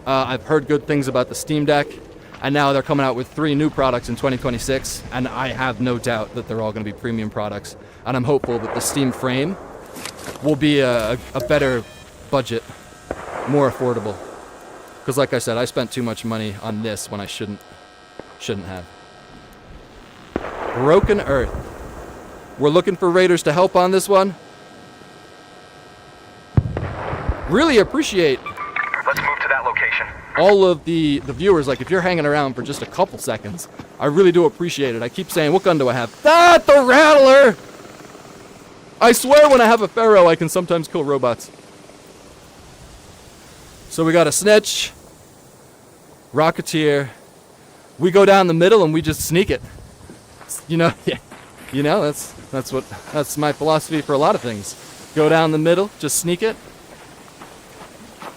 I've heard good things about the Steam Deck, and now they're coming out with 3 new products in 2026, and I have no doubt that they're all going to be premium products. And I'm hopeful that the Steam Frame will be a better budget, more affordable. Because like I said, I spent too much money on this when I shouldn't have. Broken Earth. We're looking for Raiders to help on this one. Really appreciate. Let's move to that location. location. all of the viewers, like if you're hanging around for just a couple seconds, I really do appreciate it. I keep saying, what gun do I have? Ah, the Rattler! I swear when I have a Pharaoh, I can sometimes kill robots. So we got a Snitch, Rocketeer. We go down the middle and we just sneak it. You know, that's my philosophy for a lot of things. Go down the middle, just sneak it.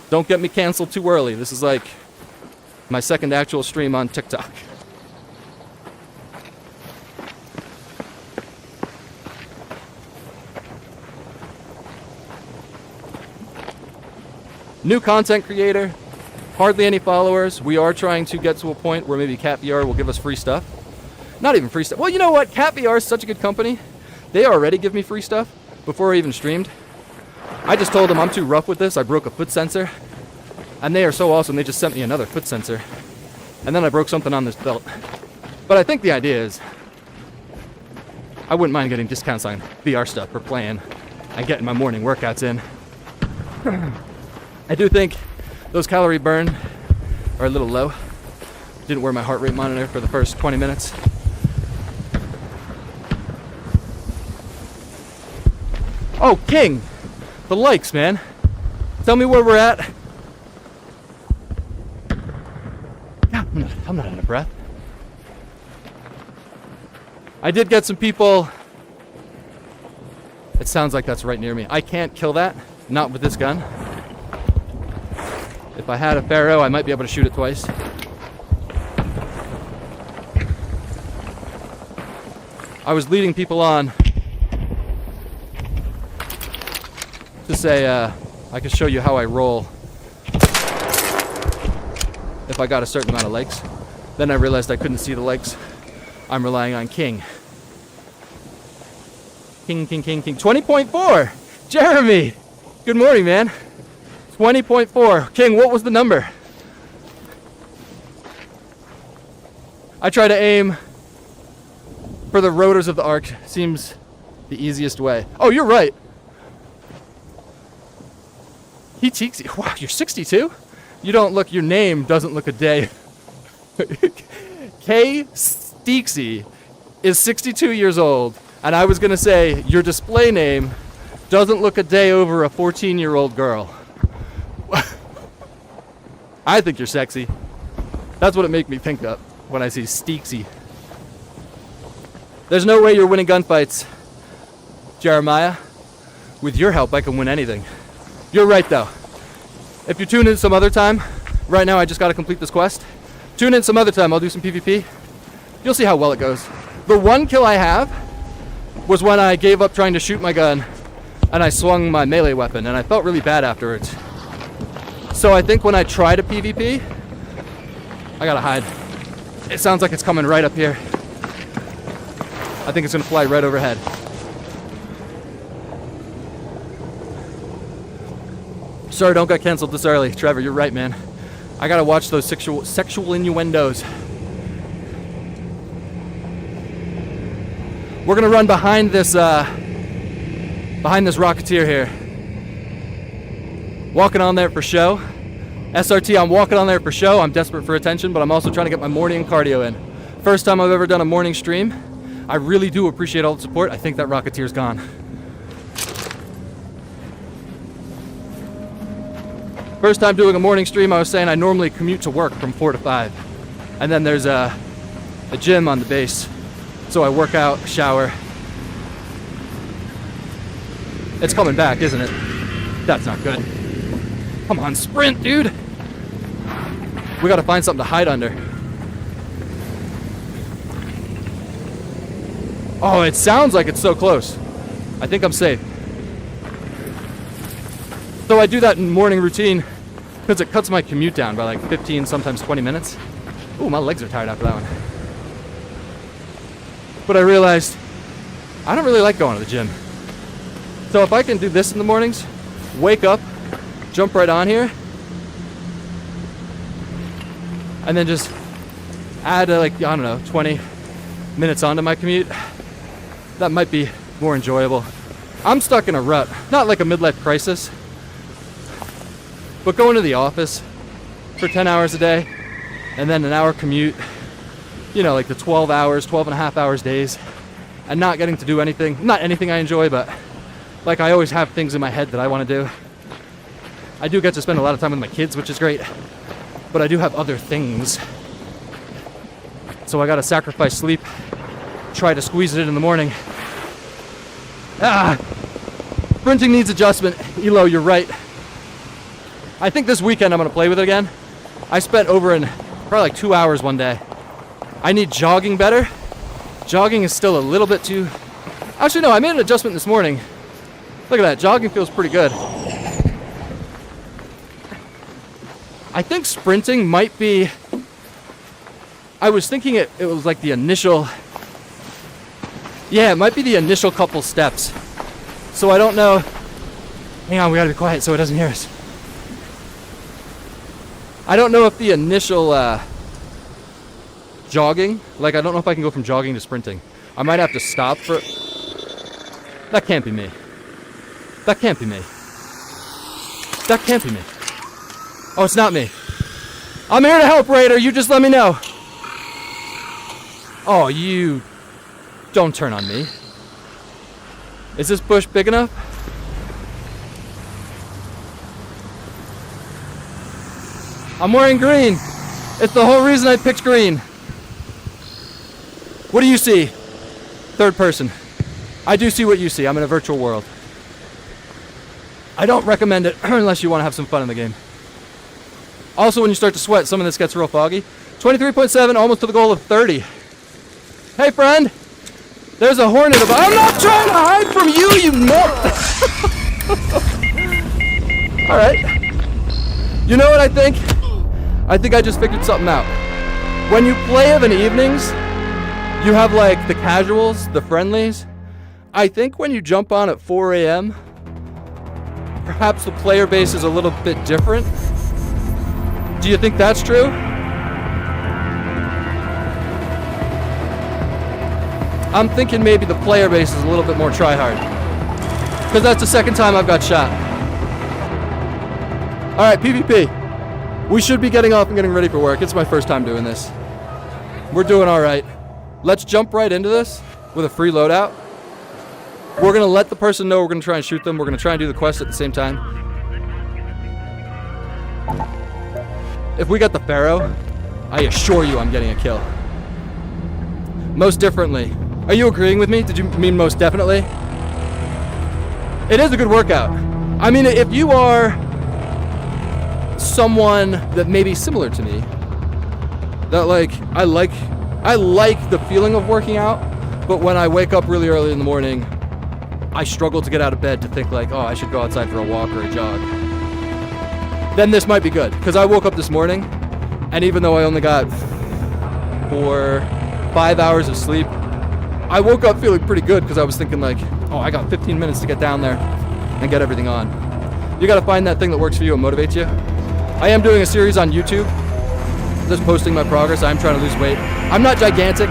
Don't get me canceled too early. This is like my second actual stream on TikTok. New content creator, hardly any followers. We are trying to get to a point where maybe CatVR will give us free stuff. Not even free stuff. Well, you know what? CatVR is such a good company. They already give me free stuff before I even streamed. I just told them I'm too rough with this. I broke a foot sensor. And they are so awesome, they just sent me another foot sensor. And then I broke something on this belt. But I think the idea is, I wouldn't mind getting discounts on VR stuff for playing and getting my morning workouts in. I do think those calorie burn are a little low. Didn't wear my heart rate monitor for the first 20 minutes. Oh, King! The likes, man. Tell me where we're at. God, I'm not out of breath. I did get some people. It sounds like that's right near me. I can't kill that. Not with this gun. If I had a Pharaoh, I might be able to shoot it twice. I was leading people on to say, I can show you how I roll if I got a certain amount of legs. Then I realized I couldn't see the legs. I'm relying on King. King. 20.4! Jeremy! Good morning, man. 20.4. King, what was the number? I try to aim for the rotors of the arc. Seems the easiest way. Oh, you're right. He cheeks. Wow, you're 62? You don't look, your name doesn't look a day. K. Steeksy is 62 years old, and I was gonna say your display name doesn't look a day over a 14-year-old girl. I think you're sexy. That's what it makes me think of when I see Steeksy. There's no way you're winning gunfights, Jeremiah. With your help, I can win anything. You're right, though. If you tune in some other time, right now I just got to complete this quest. Tune in some other time, I'll do some PvP. You'll see how well it goes. The one kill I have was when I gave up trying to shoot my gun and I swung my melee weapon, and I felt really bad afterwards. So I think when I try to PvP, I gotta hide. It sounds like it's coming right up here. I think it's gonna fly right overhead. Sorry, don't get canceled this early. Trevor, you're right, man. I gotta watch those sexual innuendos. We're gonna run behind this Rocketeer here. Walking on there for show. SRT, I'm walking on there for show. I'm desperate for attention, but I'm also trying to get my morning cardio in. First time I've ever done a morning stream. I really do appreciate all the support. I think that Rocketeer's gone. First time doing a morning stream, I was saying I normally commute to work from 4 to 5. And then there's a gym on the base. So I work out, shower. It's coming back, isn't it? That's not good. Come on, sprint, dude! We gotta find something to hide under. Oh, it sounds like it's so close. I think I'm safe. So I do that in morning routine because it cuts my commute down by like 15, sometimes 20 minutes. Ooh, my legs are tired after that one. But I realized I don't really like going to the gym. So if I can do this in the mornings, wake up, jump right on here, and then just add like, I don't know, 20 minutes onto my commute, that might be more enjoyable. I'm stuck in a rut, not like a midlife crisis, but going to the office for 10 hours a day, and then an hour commute, you know, like the 12 and a half hours days, and not getting to do anything, not anything I enjoy, but like I always have things in my head that I want to do. I do get to spend a lot of time with my kids, which is great, but I do have other things. So I gotta sacrifice sleep, try to squeeze it in the morning. Sprinting needs adjustment. Elo, you're right. I think this weekend I'm gonna play with it again. I spent probably like 2 hours one day. I need jogging better. Jogging is still a little bit too... Actually, no, I made an adjustment this morning. Look at that, jogging feels pretty good. I think sprinting might be... I was thinking it was like the initial... Yeah, it might be the initial couple steps. So I don't know... Hang on, we gotta be quiet so it doesn't hear us. I don't know if the initial jogging... Like, I don't know if I can go from jogging to sprinting. I might have to stop for... That can't be me. That can't be me. That can't be me. Oh, it's not me. I'm here to help, Raider. You just let me know. Oh, you... Don't turn on me. Is this bush big enough? I'm wearing green. It's the whole reason I picked green. What do you see? Third person. I do see what you see. I'm in a virtual world. I don't recommend it unless you want to have some fun in the game. Also, when you start to sweat, some of this gets real foggy. 23.7, almost to the goal of 30. Hey, friend. There's a hornet above. I'm not trying to hide from you, you nut. All right. You know what I think? I think I just figured something out. When you play of an evenings, you have like the casuals, the friendlies. I think when you jump on at 4 a.m., perhaps the player base is a little bit different. Do you think that's true? I'm thinking maybe the player base is a little bit more tryhard. Because that's the second time I've got shot. Alright, PvP. We should be getting off and getting ready for work. It's my first time doing this. We're doing alright. Let's jump right into this with a free loadout. We're going to let the person know we're going to try and shoot them. We're going to try and do the quest at the same time. If we got the Pharaoh, I assure you I'm getting a kill. Most differently. Are you agreeing with me? Did you mean most definitely? It is a good workout. I mean, if you are someone that may be similar to me, that like, I like the feeling of working out, but when I wake up really early in the morning, I struggle to get out of bed to think like, oh, I should go outside for a walk or a jog. Then this might be good, because I woke up this morning, and even though I only got 5 hours of sleep, I woke up feeling pretty good because I was thinking like, oh, I got 15 minutes to get down there and get everything on. You gotta find that thing that works for you and motivates you. I am doing a series on YouTube, just posting my progress. I'm trying to lose weight. I'm not gigantic,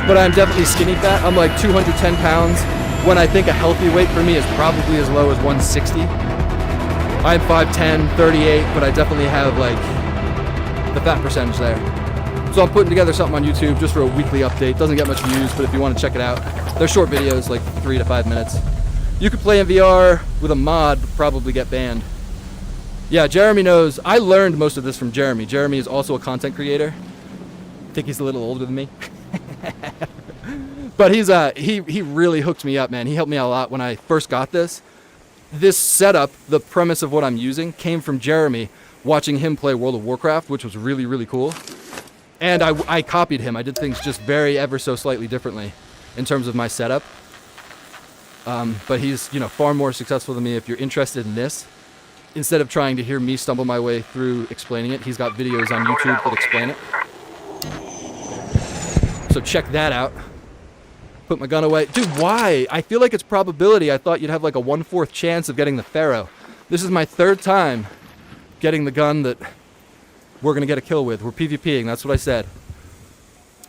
but I'm definitely skinny fat. I'm like 210 pounds when I think a healthy weight for me is probably as low as 160. I'm 5'10", 38, but I definitely have like the fat percentage there. So I'm putting together something on YouTube just for a weekly update. Doesn't get much views, but if you want to check it out, they're short videos, like 3 to 5 minutes. You could play in VR with a mod, but probably get banned. Yeah, Jeremy knows. I learned most of this from Jeremy. Jeremy is also a content creator. I think he's a little older than me. But he really hooked me up, man. He helped me out a lot when I first got this. This setup, the premise of what I'm using, came from Jeremy watching him play World of Warcraft, which was really, really cool. And I copied him. I did things just ever so slightly differently in terms of my setup. But he's, far more successful than me. If you're interested in this, instead of trying to hear me stumble my way through explaining it, he's got videos on YouTube that explain it. So check that out. Put my gun away. Dude, why? I feel like it's probability. I thought you'd have like a 1/4 chance of getting the Pharaoh. This is my third time getting the gun that we're going to get a kill with. We're PvPing. That's what I said.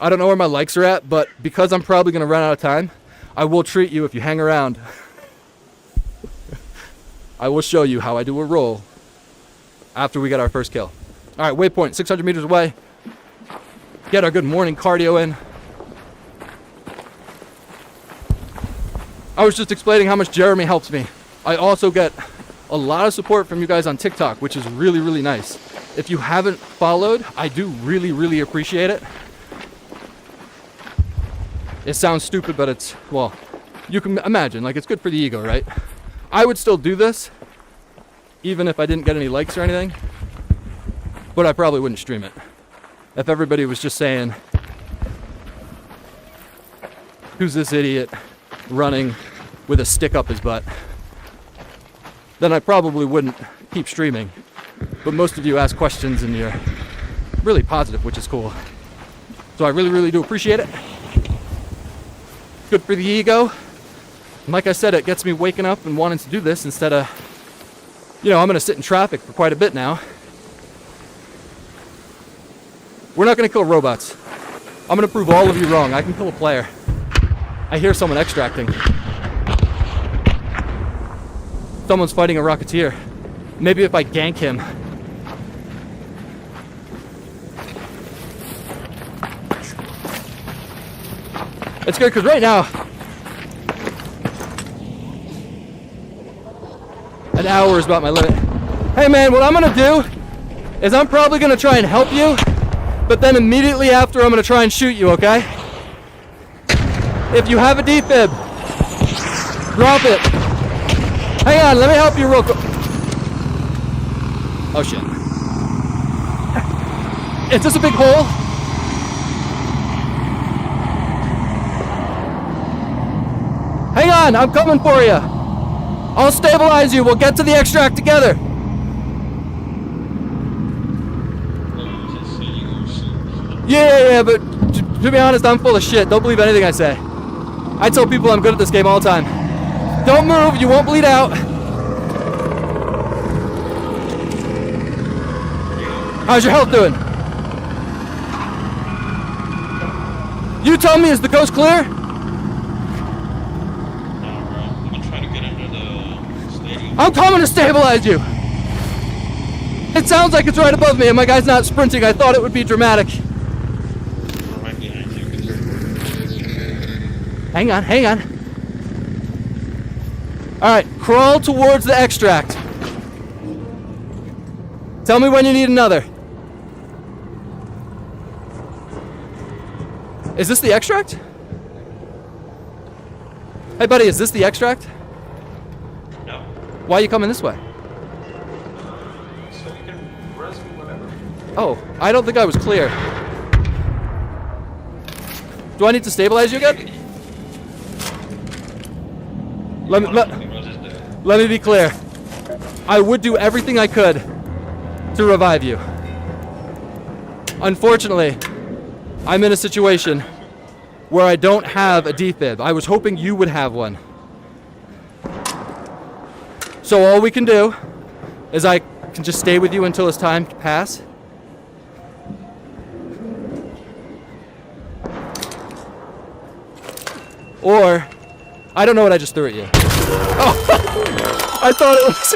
I don't know where my likes are at, but because I'm probably going to run out of time, I will treat you if you hang around. I will show you how I do a roll after we get our first kill. All right, waypoint, 600 meters away. Get our good morning cardio in. I was just explaining how much Jeremy helps me. I also get a lot of support from you guys on TikTok, which is really, really nice. If you haven't followed, I do really, really appreciate it. It sounds stupid, but it's, well, you can imagine, like, it's good for the ego, right? I would still do this, even if I didn't get any likes or anything, but I probably wouldn't stream it. If everybody was just saying, who's this idiot running with a stick up his butt, then I probably wouldn't keep streaming. But most of you ask questions and you're really positive, which is cool. So I really, really do appreciate it. Good for the ego. And like I said, it gets me waking up and wanting to do this instead of, you know, I'm going to sit in traffic for quite a bit now. We're not going to kill robots. I'm going to prove all of you wrong. I can kill a player. I hear someone extracting. Someone's fighting a Rocketeer. Maybe if I gank him. It's good because right now, an hour is about my limit. Hey man, what I'm gonna do is I'm probably gonna try and help you, but then immediately after I'm gonna try and shoot you, okay? If you have a defib, drop it. Hang on, let me help you real quick. Oh shit. Is this a big hole? Hang on, I'm coming for you. I'll stabilize you. We'll get to the extract together. Yeah, but to be honest, I'm full of shit. Don't believe anything I say. I tell people I'm good at this game all the time. Don't move, you won't bleed out. How's your health doing? You tell me, is the coast clear? I'm coming to stabilize you. It sounds like it's right above me and my guy's not sprinting. I thought it would be dramatic. Hang on. Alright, crawl towards the extract. Tell me when you need another. Is this the extract? Hey buddy, is this the extract? No. Why are you coming this way? So you can res me whenever. Oh, I don't think I was clear. Do I need to stabilize you again? Let me be clear. I would do everything I could to revive you. Unfortunately, I'm in a situation where I don't have a defib. I was hoping you would have one. So all we can do is I can just stay with you until it's time to pass. Or, I don't know what I just threw at you. Oh, I thought it was...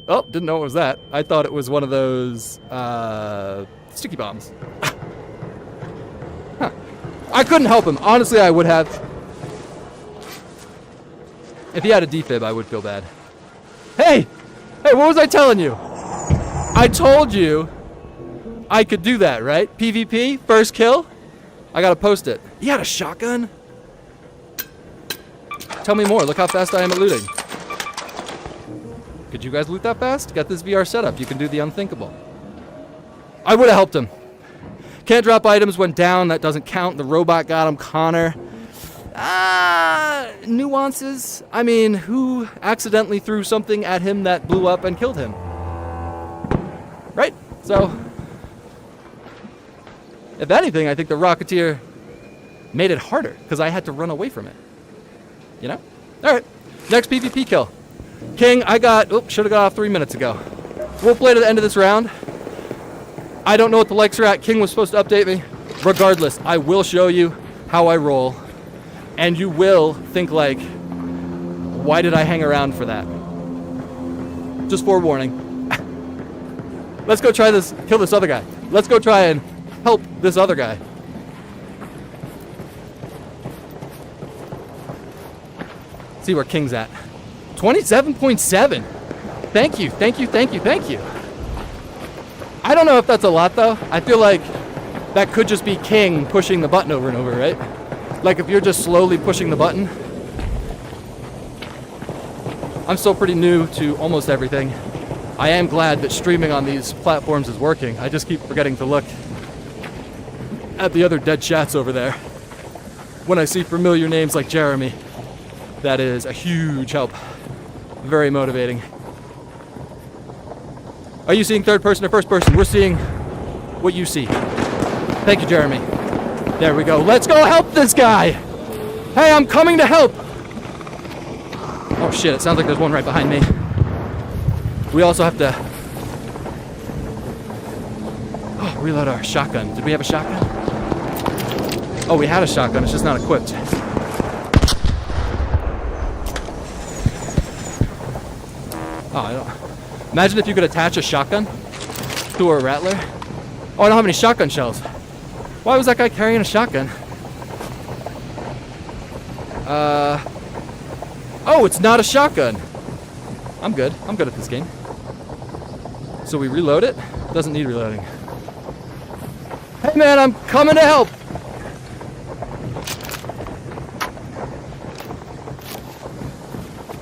Oh, didn't know it was that. I thought it was one of those, sticky bombs. Huh. I couldn't help him. Honestly, I would have. If he had a defib, I would feel bad. Hey, what was I telling you? I told you I could do that, right? PvP, first kill. I gotta post it. He had a shotgun? Tell me more. Look how fast I am at looting. Could you guys loot that fast? Got this VR setup. You can do the unthinkable. I would have helped him. Can't drop items when down. That doesn't count. The robot got him. Connor. Nuances. I mean, who accidentally threw something at him that blew up and killed him? Right? So, if anything, I think the Rocketeer made it harder because I had to run away from it. You know? Alright. Next PvP kill. King, I got... Oh, should have got off 3 minutes ago. We'll play to the end of this round. I don't know what the likes are at. King was supposed to update me. Regardless, I will show you how I roll. And you will think like, why did I hang around for that? Just forewarning. Let's go try this, kill this other guy. Let's go try and help this other guy. See where King's at. 27.7. Thank you, thank you, thank you, thank you. I don't know if that's a lot though. I feel like that could just be King pushing the button over and over, right? Like if you're just slowly pushing the button. I'm still pretty new to almost everything. I am glad that streaming on these platforms is working. I just keep forgetting to look at the other dead chats over there. When I see familiar names like Jeremy, that is a huge help. Very motivating. Are you seeing third person or first person? We're seeing what you see. Thank you, Jeremy. There we go. Let's go help this guy. Hey, I'm coming to help. Oh shit, it sounds like there's one right behind me. We also have to reload our shotgun. Did we have a shotgun? Oh, we had a shotgun. It's just not equipped. Oh, I don't. Imagine if you could attach a shotgun to a rattler. Oh, I don't have any shotgun shells. Why was that guy carrying a shotgun? Oh, it's not a shotgun. I'm good. I'm good at this game. So we reload it? Doesn't need reloading. Hey man, I'm coming to help.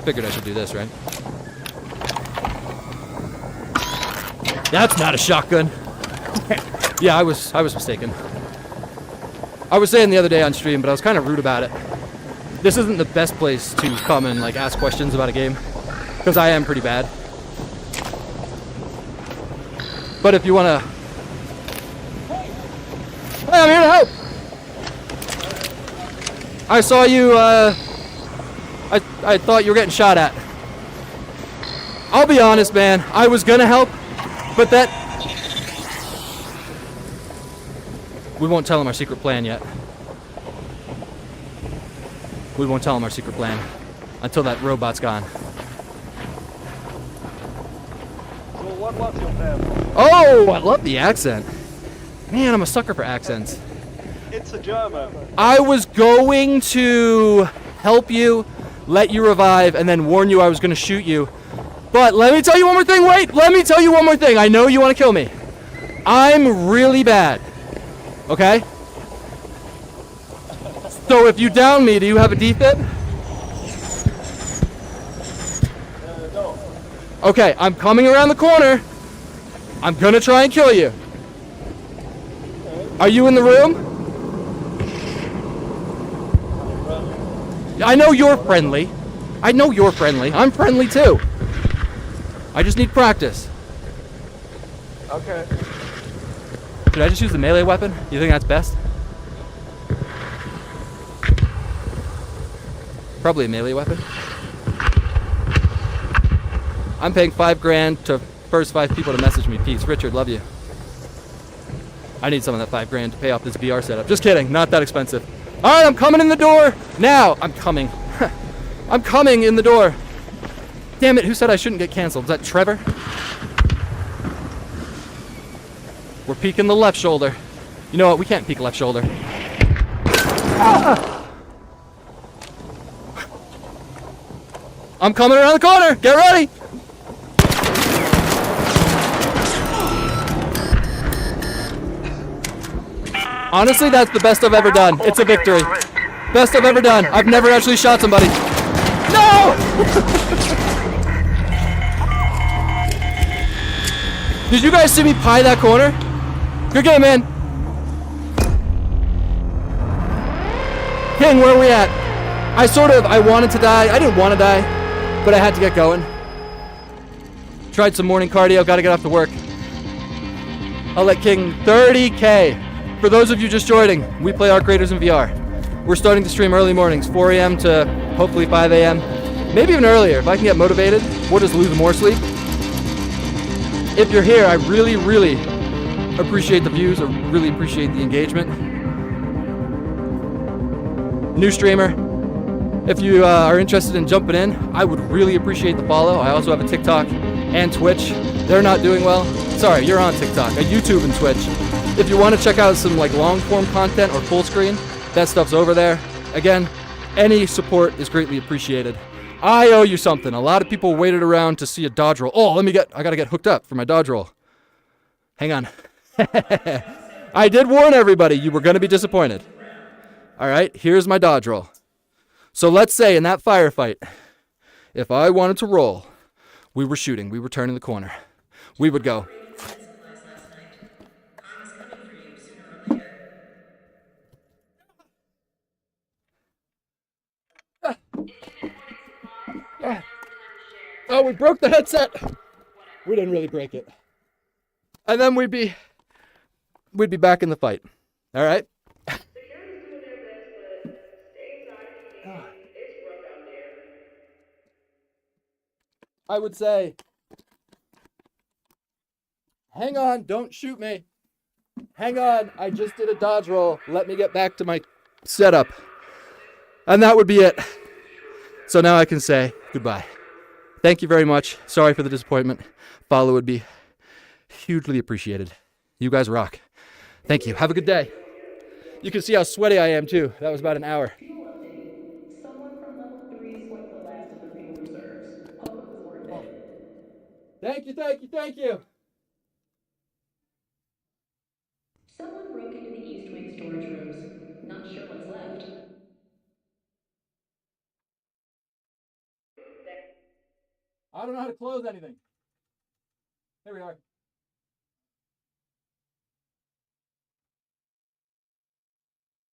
Figured I should do this, right? That's not a shotgun. Yeah, I was mistaken. I was saying the other day on stream, but I was kind of rude about it. This isn't the best place to come and like ask questions about a game, because I am pretty bad. But if you wanna, hey, I'm here to help. I saw you. I thought you were getting shot at. I'll be honest, man. I was gonna help, but that. We won't tell him our secret plan yet. We won't tell him our secret plan until that robot's gone. Oh, I love the accent. Man, I'm a sucker for accents. It's a German. I was going to help you, let you revive, and then warn you I was going to shoot you. But let me tell you one more thing. Wait, let me tell you one more thing. I know you want to kill me. I'm really bad. Okay? So if you down me, do you have a defib? No. Okay, I'm coming around the corner. I'm gonna try and kill you. Are you in the room? I know you're friendly. I know you're friendly. I'm friendly too. I just need practice. Okay. Should I just use the melee weapon? You think that's best? Probably a melee weapon. I'm paying $5,000 to first 5 people to message me. Peace. Richard, love you. I need some of that $5,000 to pay off this VR setup. Just kidding. Not that expensive. All right, I'm coming in the door now. I'm coming. I'm coming in the door. Damn it, who said I shouldn't get canceled? Is that Trevor? We're peeking the left shoulder. You know what? We can't peek left shoulder. Ah! I'm coming around the corner. Get ready. Honestly, that's the best I've ever done. It's a victory. Best I've ever done. I've never actually shot somebody. No! Did you guys see me pie that corner? Good game, man. King, where are we at? I wanted to die. I didn't want to die, but I had to get going. Tried some morning cardio, gotta get off to work. I'll let King 30K. For those of you just joining, we play Arc Raiders in VR. We're starting to stream early mornings, 4 a.m. to hopefully 5 a.m. Maybe even earlier. If I can get motivated, we'll just lose more sleep. If you're here, I really, really appreciate the views. I really appreciate the engagement. New streamer. If you are interested in jumping in, I would really appreciate the follow. I also have a TikTok and Twitch. They're not doing well, Sorry, you're on TikTok, YouTube and Twitch. If you want to check out some like long form content or full screen, that stuff's over there. Again, any support is greatly appreciated. I owe you something. A lot of people waited around to see a dodge roll. Oh, I gotta get hooked up for my dodge roll. Hang on. I did warn everybody you were gonna be disappointed. All right, here's my dodge roll. So let's say in that firefight, if I wanted to roll, we were shooting, we were turning the corner. We would go. Oh, we broke the headset. We didn't really break it. And then we'd be back in the fight. All right? I would say, hang on, don't shoot me. Hang on, I just did a dodge roll. Let me get back to my setup. And that would be it. So now I can say goodbye. Thank you very much. Sorry for the disappointment. Follow would be hugely appreciated. You guys rock. Thank you. Have a good day. You can see how sweaty I am too. That was about an hour. Someone from level 3 swiped the last of the fuel reserves. Hope it was worth it. Thank you, thank you, thank you. Someone broke into the East Wing storage rooms. Not sure what's left. I don't know how to close anything. Here we are.